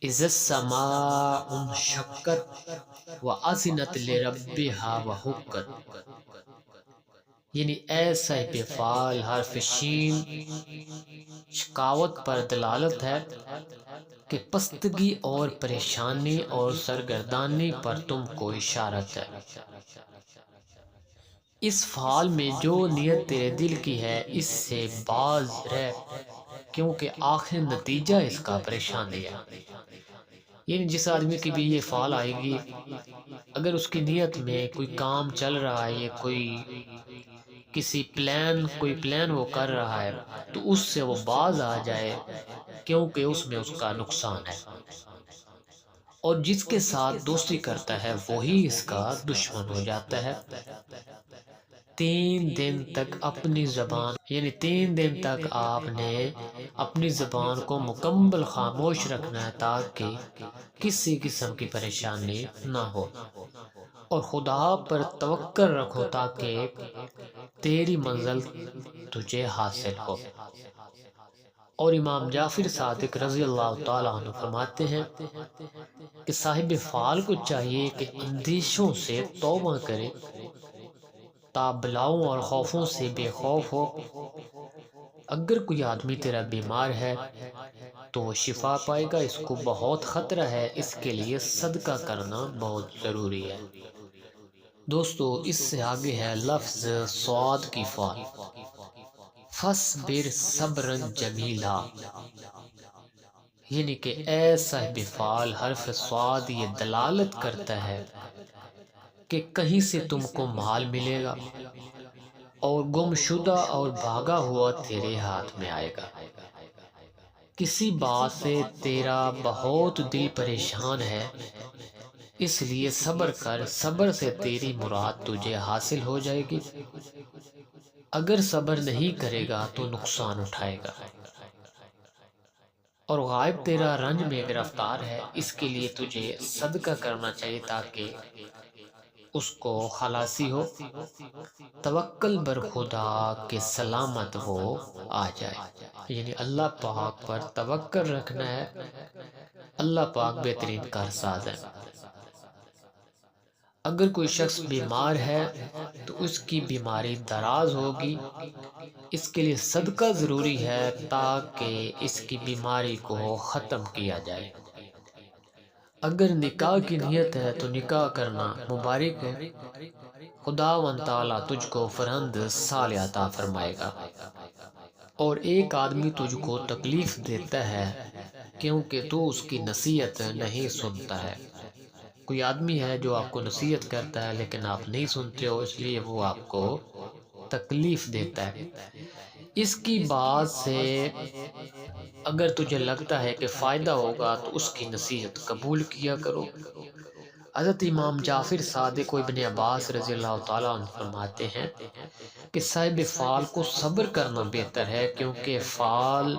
اذا السماء انشقت واذنت لربها وحقت، یعنی اے صاحب فعال، حرف شین شقاوت پر دلالت ہے کہ پستگی اور پریشانی اور سرگردانی پر تم کو اشارت ہے۔ اس فعال میں جو نیت تیرے دل کی ہے اس سے باز رہ، کیونکہ آخر نتیجہ اس کا پریشانی ہے۔ یعنی جس آدمی کی بھی یہ فعال آئے گی، اگر اس کی نیت میں کوئی کام چل رہا ہے یا کوئی پلان وہ کر رہا ہے تو اس سے وہ باز آ جائے، کیونکہ اس میں اس کا نقصان ہے، اور جس کے ساتھ دوستی کرتا ہے وہی اس کا دشمن ہو جاتا ہے۔ 3 دن تک اپنی زبان، یعنی 3 دن تک آپ نے اپنی زبان کو مکمل خاموش رکھنا ہے تاکہ کسی قسم کی پریشانی نہ ہو، اور خدا پر توکل رکھو تاکہ تیری منزل تجھے حاصل ہو۔ اور امام جعفر صادق رضی اللہ تعالیٰ عنہ فرماتے ہیں کہ صاحب فعال کو چاہیے کہ اندیشوں سے توبہ کرے تا بلاؤں اور خوفوں سے بے خوف ہو۔ اگر کوئی آدمی تیرا بیمار ہے تو وہ شفا پائے گا، اس کو بہت خطرہ ہے، اس کے لیے صدقہ کرنا بہت ضروری ہے۔ دوستو، اس سے آگے ہے لفظ صاد کی فعل۔ فَاصْبِرْ صَبْرًا جَمِيلًا، یعنی کہ اے صاحب فعال، حرف صاد یہ دلالت کرتا ہے کہ کہیں سے تم کو مال ملے گا اور گمشدہ اور بھاگا ہوا تیرے ہاتھ میں آئے گا۔ کسی بات سے تیرا بہت دل پریشان ہے، اس لیے صبر کر، صبر سے تیری مراد تجھے حاصل ہو جائے گی۔ اگر صبر نہیں کرے گا تو نقصان اٹھائے گا، اور غائب تیرا رنج میں گرفتار ہے، اس کے لیے تجھے صدقہ کرنا چاہیے تاکہ اس کو خلاصی ہو۔ توکل بر خدا کے سلامت وہ آ جائے، یعنی اللہ پاک پر توکل رکھنا ہے۔ اللہ پاک بہترین کارساز ہے۔ اگر کوئی شخص بیمار ہے تو اس کی بیماری دراز ہوگی، اس کے لیے صدقہ ضروری ہے تاکہ اس کی بیماری کو ختم کیا جائے۔ اگر نکاح کی نیت ہے تو نکاح کرنا مبارک ہے، خداوند تعالیٰ تجھ کو فرزند صالح عطا فرمائے گا۔ اور ایک آدمی تجھ کو تکلیف دیتا ہے کیونکہ تو اس کی نصیحت نہیں سنتا ہے۔ کوئی آدمی ہے جو آپ کو نصیحت کرتا ہے لیکن آپ نہیں سنتے ہو، اس لیے وہ آپ کو تکلیف دیتا ہے۔ اس کی بات سے اگر تجھے لگتا ہے کہ فائدہ ہوگا تو اس کی نصیحت قبول کیا کرو۔ حضرت امام جعفر صادق و ابن عباس رضی اللہ تعالیٰ عنہ فرماتے ہیں کہ صاحب فال کو صبر کرنا بہتر ہے، کیونکہ فال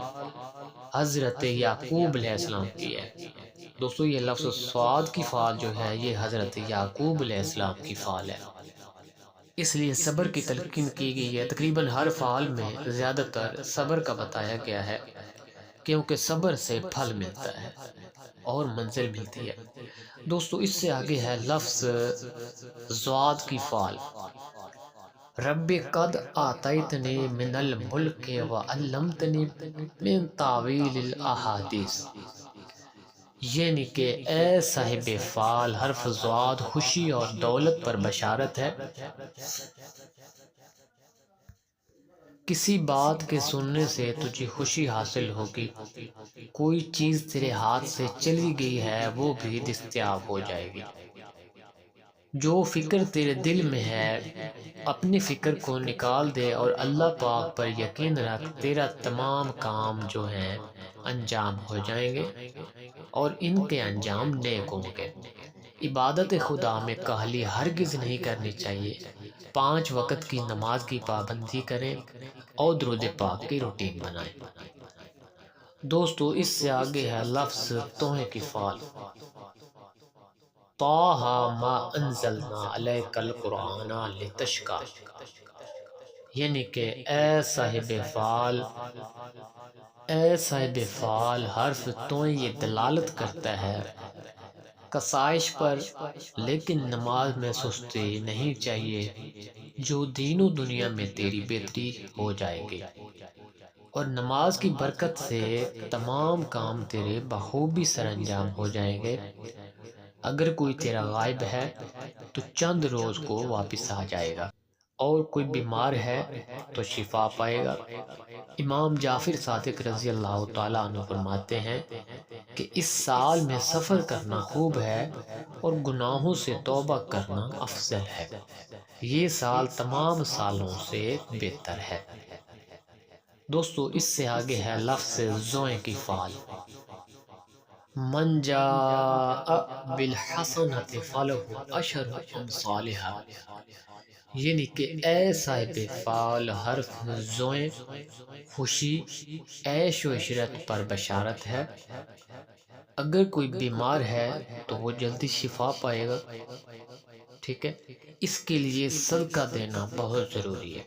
حضرت یعقوب علیہ السلام کی ہے۔ دوستو یہ لفظ سواد کی فال جو ہے یہ حضرت یعقوب علیہ السلام کی فال ہے، اس لیے صبر کی تلقین کی گئی ہے۔ تقریباً ہر فعال میں زیادہ تر صبر کا بتایا گیا ہے، کیونکہ صبر سے پھل ملتا ہے اور منزل ملتی ہے۔ دوستو اس سے آگے ہے لفظ زواد کی فعال۔ رب قد آتیتنی من الملک وعلمتنی من تعویل الاحادیث، یعنی کہ اے صاحب فال حرف زواد خوشی اور دولت پر بشارت ہے۔ کسی بات کے سننے سے تجھے خوشی حاصل ہوگی، کوئی چیز تیرے ہاتھ سے چلی گئی ہے وہ بھی دستیاب ہو جائے گی۔ جو فکر تیرے دل میں ہے اپنی فکر کو نکال دے اور اللہ پاک پر یقین رکھ، تیرا تمام کام جو ہیں انجام ہو جائیں گے اور ان کے انجام نیک ہوں گے۔ عبادت خدا میں کاہلی ہرگز نہیں کرنی چاہیے۔ 5 وقت کی نماز کی پابندی کریں اور درود پاک کی روٹین بنائیں۔ دوستو اس سے آگے ہے لفظ توحے کی فعال۔ طٰہ ما انزلنا علیک القرآن لتشقیٰ، یعنی کہ اے صاحب فعال، اے صاحب فعال حرف توئے یہ دلالت کرتا ہے کسائش پر، لیکن نماز میں سستی نہیں چاہیے، جو دین و دنیا میں تیری بہتری ہو جائے گی، اور نماز کی برکت سے تمام کام تیرے بخوبی سر انجام ہو جائیں گے۔ اگر کوئی تیرا غائب ہے تو چند روز کو واپس آ جائے گا، اور کوئی بیمار ہے تو شفا پائے گا۔ امام جعفر صادق رضی اللہ تعالیٰ عنہ فرماتے ہیں کہ اس سال میں سفر کرنا خوب ہے اور گناہوں سے توبہ کرنا افضل ہے، یہ سال تمام سالوں سے بہتر ہے۔ دوستو اس سے آگے ہے لفظ زوئیں کی فعال۔ من جاء بالحسنۃ فلہ عشر امثالھا، یعنی کہ اے صاحب فعال حرف زوئیں خوشی عیش و عشرت پر بشارت ہے۔ اگر کوئی بیمار ہے تو وہ جلدی شفا پائے گا، ٹھیک ہے، اس کے لیے صدقہ دینا بہت ضروری ہے۔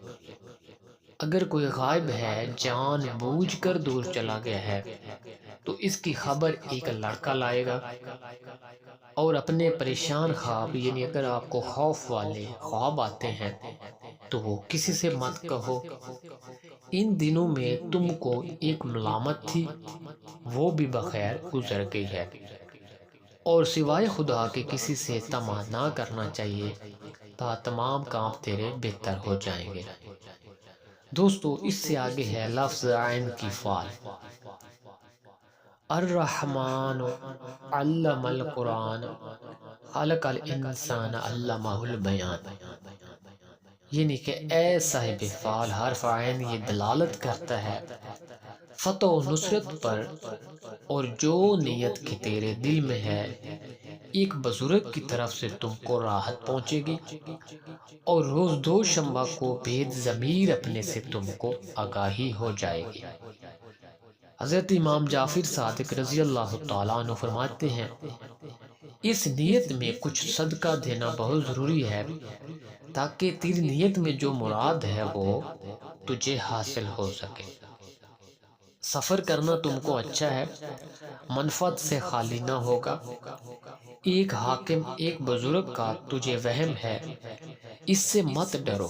اگر کوئی غائب ہے جان بوجھ کر دور چلا گیا ہے تو اس کی خبر ایک لڑکا لائے گا، اور اپنے پریشان خواب، یعنی اگر آپ کو خوف والے خواب آتے ہیں تو وہ کسی سے مت کہو۔ ان دنوں میں تم کو ایک ملامت تھی، وہ بھی بخیر گزر گئی ہے، اور سوائے خدا کے کسی سے طمع نہ کرنا چاہیے تا تمام کام تیرے بہتر ہو جائیں گے۔ دوستو اس سے آگے ہے لفظ عین کی فعال۔ الرحمن علم القرآن خلق الانسان علمہ البیان، یعنی کہ اے صاحب فعال حرف عین یہ دلالت کرتا ہے فتح و نصرت پر، اور جو نیت کی تیرے دل میں ہے ایک بزرگ کی طرف سے تم کو راحت پہنچے گی، اور روز دو شنبہ کو بید ضمیر اپنے سے تم کو آگاہی ہو جائے گی۔ حضرت امام جعفر صادق رضی اللہ تعالیٰ عنہ فرماتے ہیں اس نیت میں کچھ صدقہ دینا بہت ضروری ہے تاکہ تیری نیت میں جو مراد ہے وہ تجھے حاصل ہو سکے۔ سفر کرنا تم کو اچھا ہے، منفعت سے خالی نہ ہوگا۔ ایک حاکم ایک بزرگ کا تجھے وہم ہے، اس سے مت ڈرو،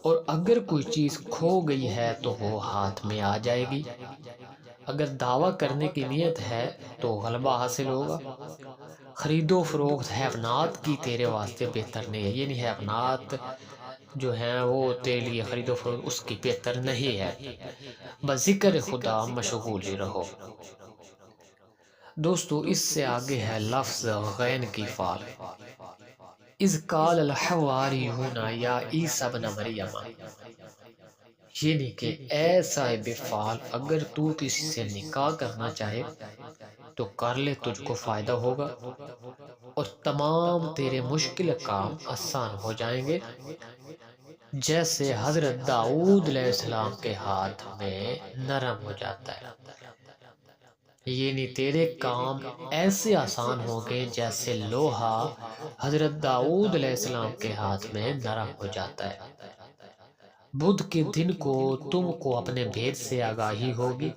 اور اگر کوئی چیز کھو گئی ہے تو وہ ہاتھ میں آ جائے گی۔ اگر دعویٰ کرنے کی نیت ہے تو غلبہ حاصل ہوگا۔ خرید و فروخت حیوانات کی تیرے واسطے بہتر نہیں ہے، یہ نہیں حیوانات جو ہیں وہ تیرے لیے خرید و فروخت اس کی بہتر نہیں ہے، بذکر خدا مشغول ہی رہو۔ دوستو اس سے آگے ہے لفظ غین کی فعل۔ اذ قال الحواریون یا عیسی ابن مریم، یعنی کہ اے صاحب فعال اگر تو کسی سے نکاح کرنا چاہے تو کر لے، تجھ کو فائدہ ہوگا اور تمام تیرے مشکل کام آسان ہو جائیں گے، جیسے حضرت داؤد علیہ السلام کے ہاتھ میں نرم ہو جاتا ہے۔ یعنی تیرے کام ایسے آسان ہو گئے جیسے لوہا حضرت داؤد علیہ السلام کے ہاتھ میں نرم ہو جاتا ہے۔ بدھ کے دن کو تم کو اپنے بھید سے آگاہی ہوگی،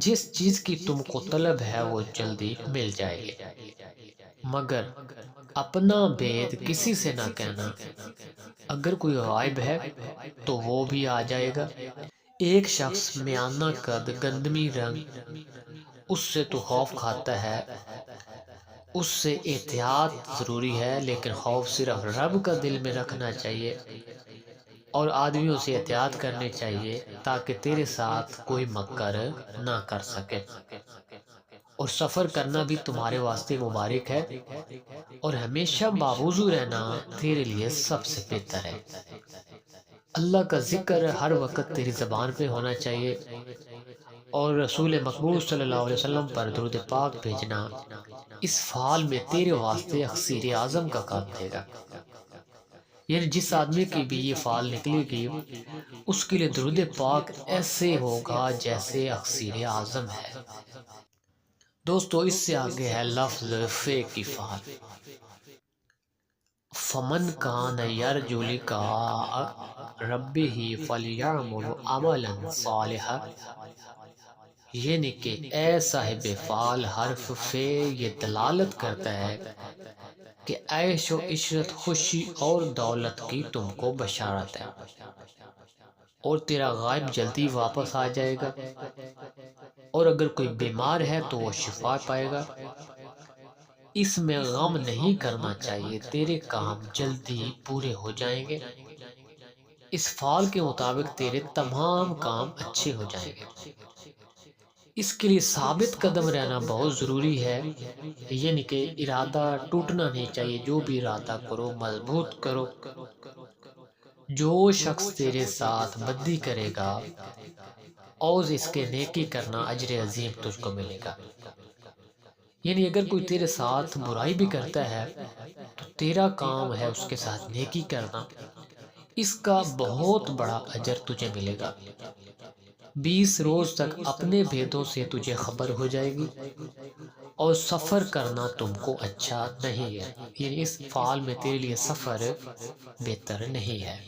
جس چیز کی تم کو طلب ہے وہ جلدی مل جائے گی، مگر اپنا بھید کسی سے نہ کہنا، اگر کوئی غائب ہے تو وہ بھی آ جائے گا۔ ایک شخص میانہ قد گندمی رنگ، اس سے تو خوف کھاتا ہے، اس سے احتیاط ضروری ہے، لیکن خوف صرف رب کا دل میں رکھنا چاہیے اور آدمیوں سے احتیاط کرنی چاہیے تاکہ تیرے ساتھ کوئی مکر نہ کر سکے۔ اور سفر کرنا بھی تمہارے واسطے مبارک ہے، اور ہمیشہ باوضو رہنا تیرے لیے سب سے بہتر ہے۔ اللہ کا ذکر ہر وقت تیری زبان پہ ہونا چاہیے، اور رسول مقبول صلی اللہ علیہ وسلم پر درود پاک بھیجنا اس فعال میں تیرے واسطے اکسیر اعظم کا کام دے گا۔ یعنی جس آدمی کی بھی یہ فعال نکلے گی اس کے لیے درود پاک ایسے ہوگا جیسے اکسیر اعظم ہے۔ دوستو اس سے آگے ہے لفظ فے کی فعال۔ فمن کان یرجو لقاء ربہ فلیعمل عملا صالحا، یعنی کہ اے صاحب فعال حرف فے یہ دلالت کرتا ہے کہ عیش و عشرت، خوشی اور دولت کی تم کو بشارت ہے، اور تیرا غائب جلدی واپس آ جائے گا، اور اگر کوئی بیمار ہے تو وہ شفا پائے گا۔ اس میں غم نہیں کرنا چاہیے، تیرے کام جلدی پورے ہو جائیں گے۔ اس فعال کے مطابق تیرے تمام کام اچھے ہو جائیں گے۔ اس کے لیے ثابت قدم رہنا بہت ضروری ہے، یعنی کہ ارادہ ٹوٹنا نہیں چاہیے، جو بھی ارادہ کرو مضبوط کرو۔ جو شخص تیرے ساتھ بدی کرے گا اور اس کے نیکی کرنا اجر عظیم تجھ کو ملے گا۔ یعنی اگر کوئی تیرے ساتھ برائی بھی کرتا ہے تو تیرا کام ہے اس کے ساتھ نیکی کرنا، اس کا بہت بڑا اجر تجھے ملے گا۔ 20 روز تک اپنے بھیدوں سے تجھے خبر ہو جائے گی، اور سفر کرنا تم کو اچھا نہیں ہے، یعنی اس فعال میں تیرے لیے سفر بہتر نہیں ہے۔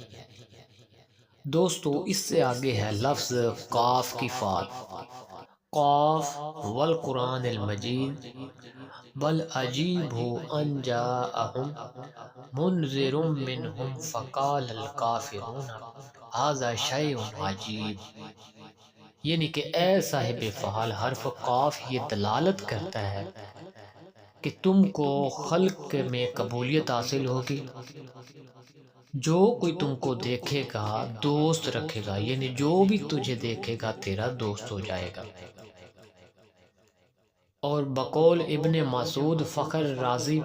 دوستو اس سے آگے ہے لفظ قاف کی فعال۔ قاف والقرآن المجید بل عجیبوا ان جاءہم منذر منہم فقال الکافرون ھذا شیء عجیب، یعنی کہ اے صاحب فعال حرف قاف یہ دلالت کرتا ہے کہ تم کو خلق میں قبولیت حاصل ہوگی۔ جو کوئی تم کو دیکھے گا دوست رکھے گا، یعنی جو بھی تجھے دیکھے گا تیرا دوست ہو جائے گا۔ اور بقول ابن مسعود فخر رازی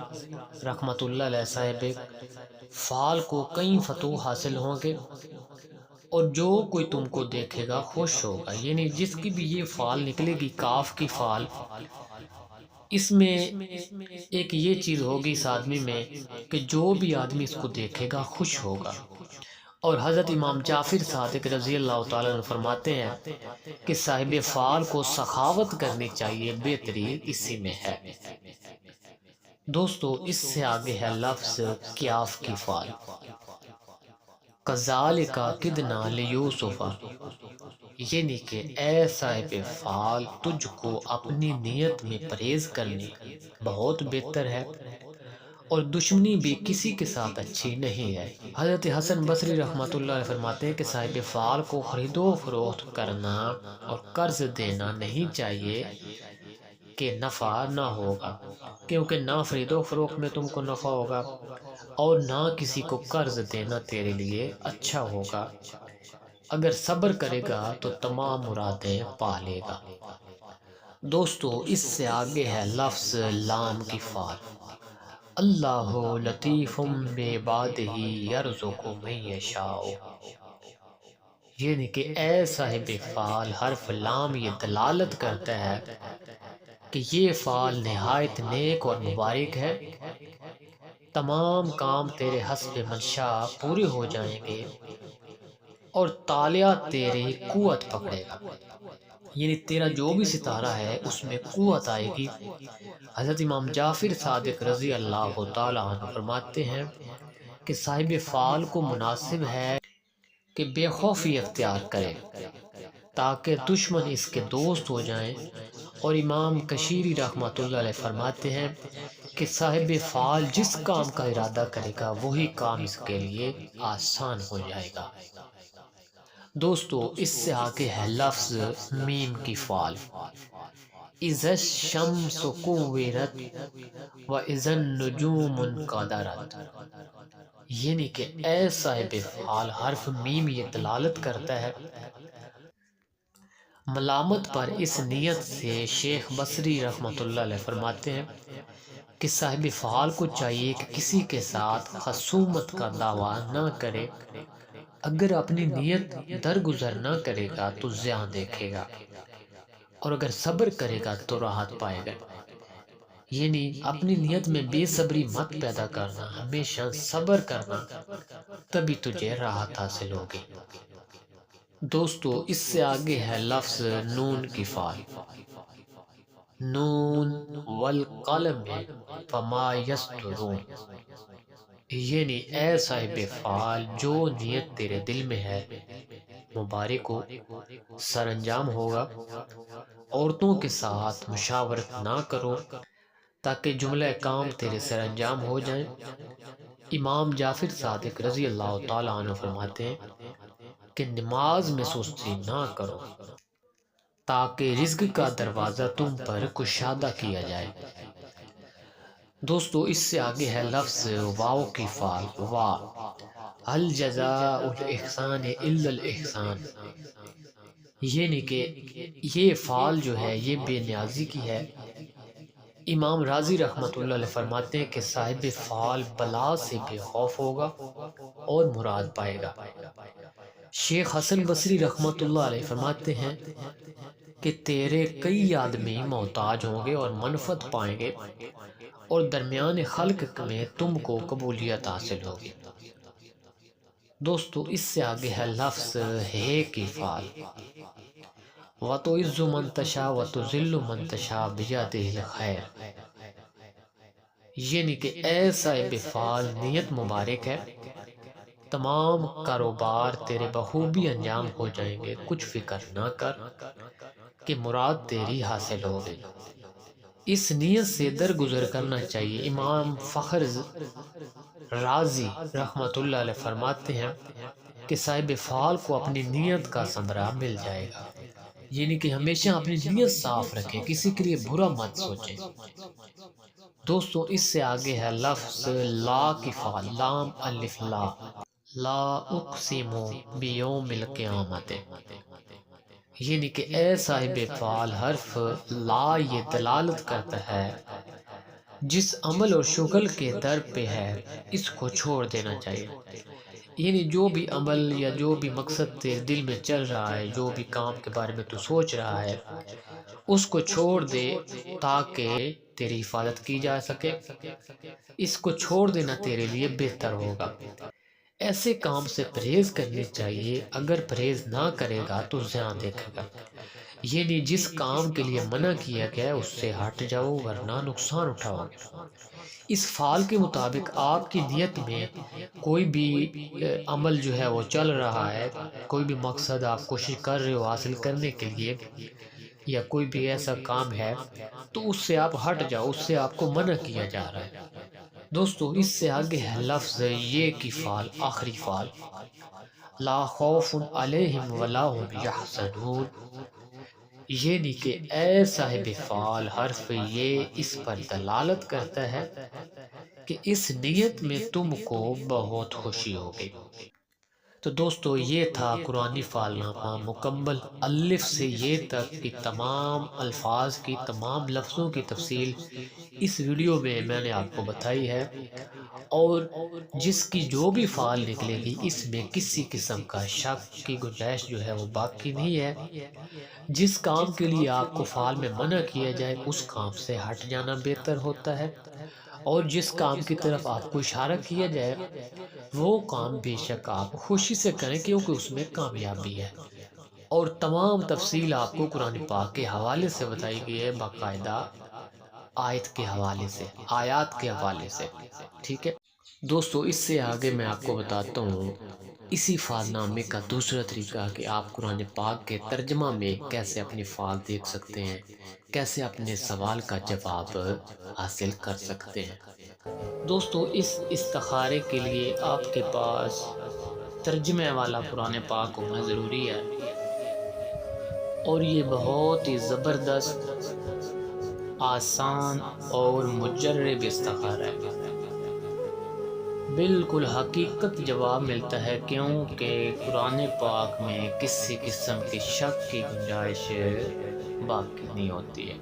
رحمۃ اللہ علیہ صاحب فال کو کئی فتوح حاصل ہوں گے، اور جو کوئی تم کو دیکھے گا خوش ہوگا۔ یعنی جس کی بھی یہ فال نکلے گی، کاف کی فال، اس میں ایک یہ چیز ہوگی اس آدمی میں کہ جو بھی آدمی اس کو دیکھے گا خوش ہوگا۔ اور حضرت امام جعفر صادق رضی اللہ تعالیٰ عنہ فرماتے ہیں کہ صاحب فال کو سخاوت کرنی چاہیے، بہترین اسی میں ہے۔ دوستو اس سے آگے ہے لفظ کیاف کی فال۔ کذالک کدنا لیوسف، یعنی کہ اے صاحب فال، تجھ کو اپنی نیت میں پرہیز کرنی بہت بہتر ہے، اور دشمنی بھی کسی کے ساتھ اچھی نہیں ہے۔ حضرت حسن بصری رحمۃ اللہ علیہ فرماتے ہیں کہ صاحب فال کو خرید و فروخت کرنا اور قرض دینا نہیں چاہیے کہ نفع نہ ہوگا، کیونکہ نہ خرید و فروخت میں تم کو نفع ہوگا اور نہ کسی کو قرض دینا تیرے لیے اچھا ہوگا۔ اگر صبر کرے گا تو تمام مرادیں پا لے گا۔ دوستو اس سے آگے ہے لفظ لام کی فال۔ اللہ لطیف بعبادہ یرزق من یشاء، یعنی کہ اے صاحب فال، حرف لام یہ دلالت کرتا ہے کہ یہ فال نہایت نیک اور مبارک ہے، تمام کام تیرے حسب منشا پورے ہو جائیں گے اور تالیہ تیری قوت پکڑے گا، یعنی تیرا جو بھی ستارہ ہے اس میں قوت آئے گی۔ حضرت امام جعفر صادق رضی اللہ تعالیٰ عنہ فرماتے ہیں کہ صاحب فال کو مناسب ہے کہ بے خوفی اختیار کرے تاکہ دشمن اس کے دوست ہو جائیں، اور امام کشیری رحمۃ اللہ علیہ فرماتے ہیں کہ صاحب فال جس کام کا ارادہ کرے گا وہی کام اس کے لیے آسان ہو جائے گا۔ دوستو اس سے آگے ہے لفظ میم کی فال۔ اذا الشمس کورت واذا النجوم انکدرت، یعنی کہ اے صاحب فال، حرف میم یہ دلالت کرتا ہے ملامت پر۔ اس نیت سے شیخ بصری رحمۃ اللہ علیہ فرماتے ہیں کہ صاحب فعال کو چاہیے کہ کسی کے ساتھ خصومت کا دعویٰ نہ کرے۔ اگر اپنی نیت درگزر نہ کرے گا تو زیاں دیکھے گا، اور اگر صبر کرے گا تو راحت پائے گا۔ یعنی اپنی نیت میں بے صبری مت پیدا کرنا، ہمیشہ صبر کرنا، تبھی تجھے راحت حاصل ہوگی۔ دوستو اس سے آگے ہے لفظ نون کی فعال۔ نون والقلم فما یسطرون، یعنی اے صاحب فعال، جو نیت تیرے دل میں ہے مبارک ہو، سر انجام ہوگا۔ عورتوں کے ساتھ مشاورت نہ کرو تاکہ جملہ کام تیرے سر انجام ہو جائیں۔ امام جعفر صادق رضی اللہ تعالیٰ عنہ فرماتے ہیں کہ نماز میں سستی نہ کرو تاکہ رزق کا دروازہ تم پر کشادہ کیا جائے۔ دوستو اس سے آگے ہے لفظ واو کی فعال۔ وا هل جزاء الاحسان الا الاحسان، یعنی کہ یہ فعال جو ہے یہ بے نیازی کی ہے۔ امام راضی رحمۃ اللہ علیہ فرماتے ہیں کہ صاحب فعال بلا سے بے خوف ہوگا اور مراد پائے گا۔ شیخ حسن بصری رحمۃ اللہ علیہ فرماتے ہیں کہ تیرے کئی آدمی محتاج ہوں گے اور منفعت پائیں گے، اور درمیان خلق میں تم کو قبولیت حاصل ہوگی۔ دوستو اس سے آگے ہے لفظ ہے کی فعال۔ وَتُعِزُّ مَن تَشَاءُ وَتُذِلُّ مَن تَشَاءُ بِیَدِهِ الْخَیرُ، یعنی کہ اے صاحب فعال، نیت مبارک ہے، تمام کاروبار تیرے بخوبی انجام ہو جائیں گے، کچھ فکر نہ کر کہ مراد تیری حاصل ہوگی۔ اس نیت سے درگزر کرنا چاہیے۔ امام فخر رازی رحمۃ اللہ علیہ فرماتے ہیں کہ صاحب فعال کو اپنی نیت کا ثمرہ مل جائے گا، یعنی کہ ہمیشہ اپنی نیت صاف رکھیں، کسی کے لیے برا مت سوچیں۔ دوستو اس سے آگے ہے لفظ لا کی فعال۔ لام الف لا۔ لا اقسم بیوم القیامت، یعنی کہ اے صاحب فعال، حرف لا یہ دلالت کرتا ہے جس عمل اور شغل کے در پہ ہے اس کو چھوڑ دینا چاہیے۔ یعنی جو بھی عمل یا جو بھی مقصد تیرے دل میں چل رہا ہے، جو بھی کام کے بارے میں تو سوچ رہا ہے، اس کو چھوڑ دے تاکہ تیری حفاظت کی جا سکے۔ اس کو چھوڑ دینا تیرے لیے بہتر ہوگا۔ ایسے کام سے پرہیز کرنی چاہیے، اگر پرہیز نہ کرے گا تو زیاں دیکھے گا۔ یعنی جس کام کے لیے منع کیا گیا ہے اس سے ہٹ جاؤ ورنہ نقصان اٹھاؤ گے۔ اس فعل کے مطابق آپ کی نیت میں کوئی بھی عمل جو ہے وہ چل رہا ہے، کوئی بھی مقصد آپ کوشش کر رہے ہو حاصل کرنے کے لیے، یا کوئی بھی ایسا کام ہے تو اس سے آپ ہٹ جاؤ، اس سے آپ کو منع کیا جا رہا ہے۔ دوستو اس سے آگے ہے لفظ یہ کی فعل، آخری فعل، لا خوف علیہم ولا هم یحزنون، یعنی کہ اے صاحب فعل، حرف یہ اس پر دلالت کرتا ہے کہ اس نیت میں تم کو بہت خوشی ہوگی۔ تو دوستو یہ تھا قرآنی فعل نامہ مکمل، الف سے یہ تک کی تمام الفاظ کی، تمام لفظوں کی تفصیل اس ویڈیو میں نے آپ کو بتائی ہے، اور جس کی جو بھی فعل نکلے گی اس میں کسی قسم کا شک کی گنجائش جو ہے وہ باقی نہیں ہے۔ جس کام کے لیے آپ کو فعل میں منع کیا جائے اس کام سے ہٹ جانا بہتر ہوتا ہے، اور جس کام کی طرف آپ کو اشارہ کیا جائے وہ کام بے شک آپ خوشی سے کریں کیونکہ اس میں کامیابی ہے۔ اور تمام تفصیل آپ کو قرآن پاک کے حوالے سے بتائی گئی ہے، باقاعدہ آیت کے حوالے سے، آیات کے حوالے سے، ٹھیک ہے دوستو۔ اس سے آگے میں آپ کو بتاتا ہوں اسی فعل نامے کا دوسرا طریقہ کہ آپ قرآن پاک کے ترجمہ میں کیسے اپنی فعل دیکھ سکتے ہیں، کیسے اپنے سوال کا جواب حاصل کر سکتے ہیں۔ دوستو اس استخارے کے لیے آپ کے پاس ترجمے والا قرآن پاک ہونا ضروری ہے، اور یہ بہت ہی زبردست، آسان اور مجرب استخارہ ہے۔ بالکل حقیقت جواب ملتا ہے، کیونکہ قرآن پاک میں کسی قسم کی شک کی گنجائش باقی نہیں ہوتی ہے۔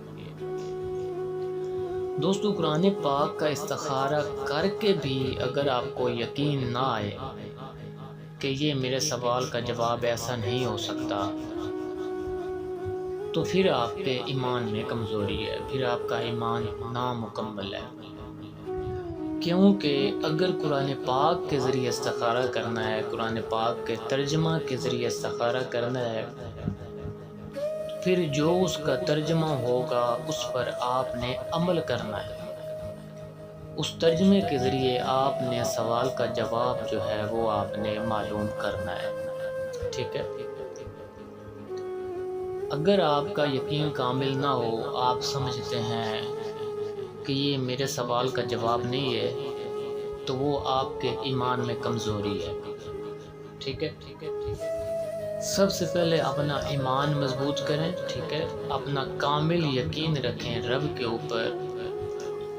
دوستو قرآن پاک کا استخارہ کر کے بھی اگر آپ کو یقین نہ آئے کہ یہ میرے سوال کا جواب ایسا نہیں ہو سکتا، تو پھر آپ کے ایمان میں کمزوری ہے، پھر آپ کا ایمان نامکمل ہے۔ کیونکہ اگر قرآن پاک کے ذریعے استخارہ کرنا ہے، قرآن پاک کے ترجمہ کے ذریعے استخارہ کرنا ہے، پھر جو اس کا ترجمہ ہوگا اس پر آپ نے عمل کرنا ہے۔ اس ترجمے کے ذریعے آپ نے سوال کا جواب جو ہے وہ آپ نے معلوم کرنا ہے، ٹھیک ہے۔ اگر آپ کا یقین کامل نہ ہو، آپ سمجھتے ہیں کہ یہ میرے سوال کا جواب نہیں ہے، تو وہ آپ کے ایمان میں کمزوری ہے، ٹھیک ہے۔ سب سے پہلے اپنا ایمان مضبوط کریں، ٹھیک ہے، اپنا کامل یقین رکھیں رب کے اوپر،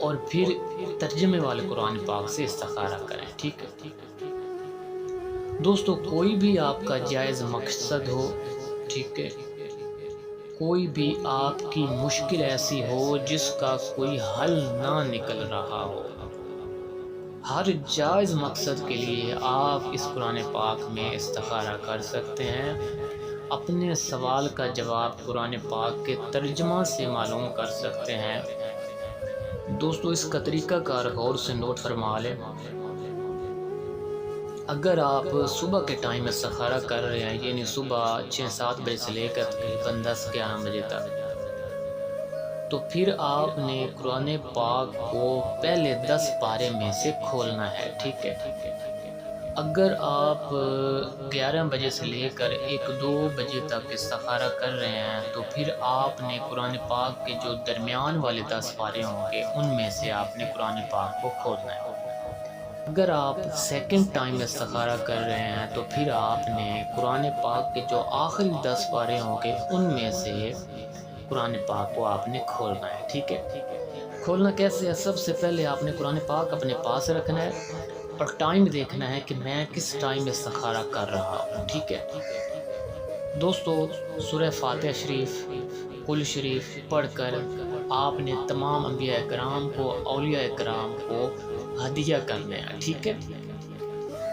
اور پھر ترجمے والے قرآن پاک سے استخارہ کریں، ٹھیک ہے۔ دوستو کوئی بھی آپ کا جائز مقصد ہو، ٹھیک ہے، کوئی بھی آپ کی مشکل ایسی ہو جس کا کوئی حل نہ نکل رہا ہو، ہر جائز مقصد کے لیے آپ اس قرآن پاک میں استخارہ کر سکتے ہیں، اپنے سوال کا جواب قرآن پاک کے ترجمہ سے معلوم کر سکتے ہیں۔ دوستو اس کا طریقہ کار غور سے نوٹ فرما لیں۔ اگر آپ صبح کے ٹائم استخارہ کر رہے ہیں، یعنی صبح 6-7 بجے سے لے کر تقریباً 10-11 بجے تک، تو پھر آپ نے قرآن پاک کو پہلے 10 پارے میں سے کھولنا ہے، ٹھیک ہے۔ اگر آپ 11 بجے سے لے کر 1-2 بجے تک استخارہ کر رہے ہیں، تو پھر آپ نے قرآن پاک کے جو درمیان والے 10 پارے ہوں گے ان میں سے آپ نے قرآن پاک کو کھولنا ہے۔ اگر آپ سیکنڈ ٹائم استخارہ کر رہے ہیں تو پھر آپ نے قرآن پاک کے جو آخری 10 پارے ہوں گے ان میں سے قرآن پاک کو آپ نے کھولنا ہے، ٹھیک ہے۔ کھولنا کیسے ہے؟ سب سے پہلے آپ نے قرآن پاک اپنے پاس رکھنا ہے اور ٹائم دیکھنا ہے کہ میں کس ٹائم استخارہ کر رہا ہوں، ٹھیک ہے۔ دوستو سورہ فاتحہ شریف، قل شریف پڑھ کر آپ نے تمام انبیاء کرام کو، اولیاء کرام کو ہدیہ کرنا ہے، ٹھیک ہے۔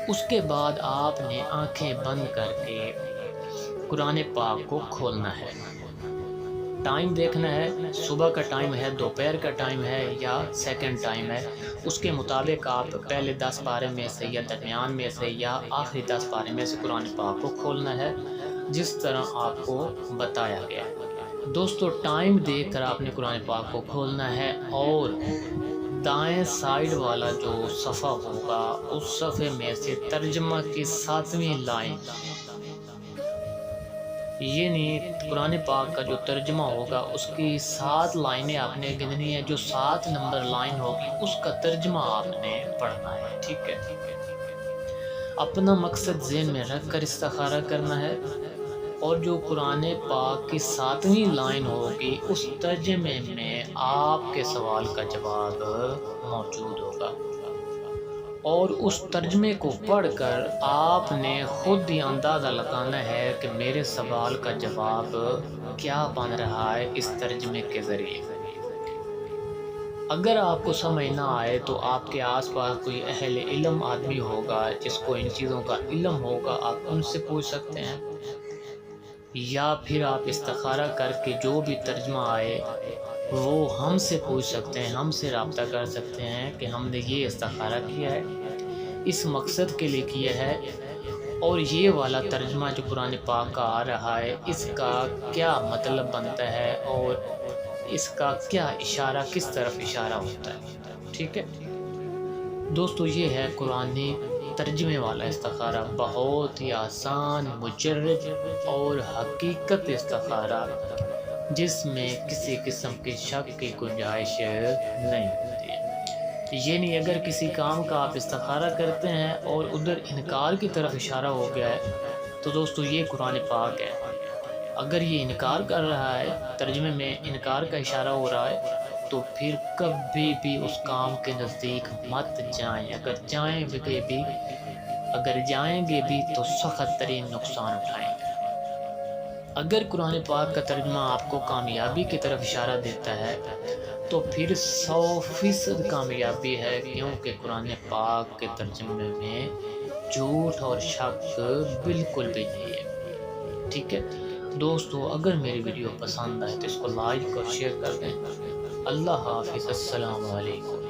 اس کے بعد آپ نے آنکھیں بند کر کے قرآن پاک کو کھولنا ہے، ٹائم دیکھنا ہے، صبح کا ٹائم ہے، دوپہر کا ٹائم ہے یا سیکنڈ ٹائم ہے، اس کے مطابق آپ پہلے 10 پارے میں سے یا درمیان میں سے یا آخری 10 پارے میں سے قرآن پاک کو کھولنا ہے، جس طرح آپ کو بتایا گیا ہے۔ دوستو ٹائم دیکھ کر آپ نے قرآن پاک کو کھولنا ہے، اور دائیں سائیڈ والا جو صفحہ ہوگا اس صفحے میں سے ترجمہ کی 7ویں لائن، یعنی قرآن پاک کا جو ترجمہ ہوگا اس کی 7 لائنیں آپ نے گننی ہے، جو 7 نمبر لائن ہوگی اس کا ترجمہ آپ نے پڑھنا ہے، ٹھیک ہے۔ اپنا مقصد ذہن میں رکھ کر استخارہ کرنا ہے، اور جو قرآن پاک کی 7ویں لائن ہوگی اس ترجمے میں آپ کے سوال کا جواب موجود ہوگا، اور اس ترجمے کو پڑھ کر آپ نے خود ہی اندازہ لگانا ہے کہ میرے سوال کا جواب کیا بن رہا ہے اس ترجمے کے ذریعے۔ اگر آپ کو سمجھ نہ آئے تو آپ کے آس پاس کوئی اہل علم آدمی ہوگا جس کو ان چیزوں کا علم ہوگا، آپ ان سے پوچھ سکتے ہیں، یا پھر آپ استخارہ کر کے جو بھی ترجمہ آئے وہ ہم سے پوچھ سکتے ہیں، ہم سے رابطہ کر سکتے ہیں کہ ہم نے یہ استخارہ کیا ہے، اس مقصد کے لیے کیا ہے، اور یہ والا ترجمہ جو قرآن پاک کا آ رہا ہے اس کا کیا مطلب بنتا ہے، اور اس کا کیا اشارہ، کس طرف اشارہ ہوتا ہے، ٹھیک ہے۔ دوستو یہ ہے قرآن ترجمے والا استخارہ، بہت ہی آسان، مجرد اور حقیقت استخارہ، جس میں کسی قسم کی شک کی گنجائش نہیں ہوتی ہے۔ یعنی اگر کسی کام کا آپ استخارہ کرتے ہیں اور ادھر انکار کی طرف اشارہ ہو گیا ہے تو دوستو یہ قرآن پاک ہے۔ اگر یہ انکار کر رہا ہے، ترجمے میں انکار کا اشارہ ہو رہا ہے، تو پھر کبھی بھی اس کام کے نزدیک مت جائیں، اگر جائیں گے بھی تو سخت ترین نقصان اٹھائیں گے۔ اگر قرآن پاک کا ترجمہ آپ کو کامیابی کی طرف اشارہ دیتا ہے تو پھر 100% کامیابی ہے، کیونکہ قرآن پاک کے ترجمے میں جھوٹ اور شک بالکل بھی نہیں ہے، ٹھیک ہے۔ دوستو اگر میری ویڈیو پسند آئے تو اس کو لائک اور شیئر کر دیں۔ اللہ حافظ، السلام علیکم۔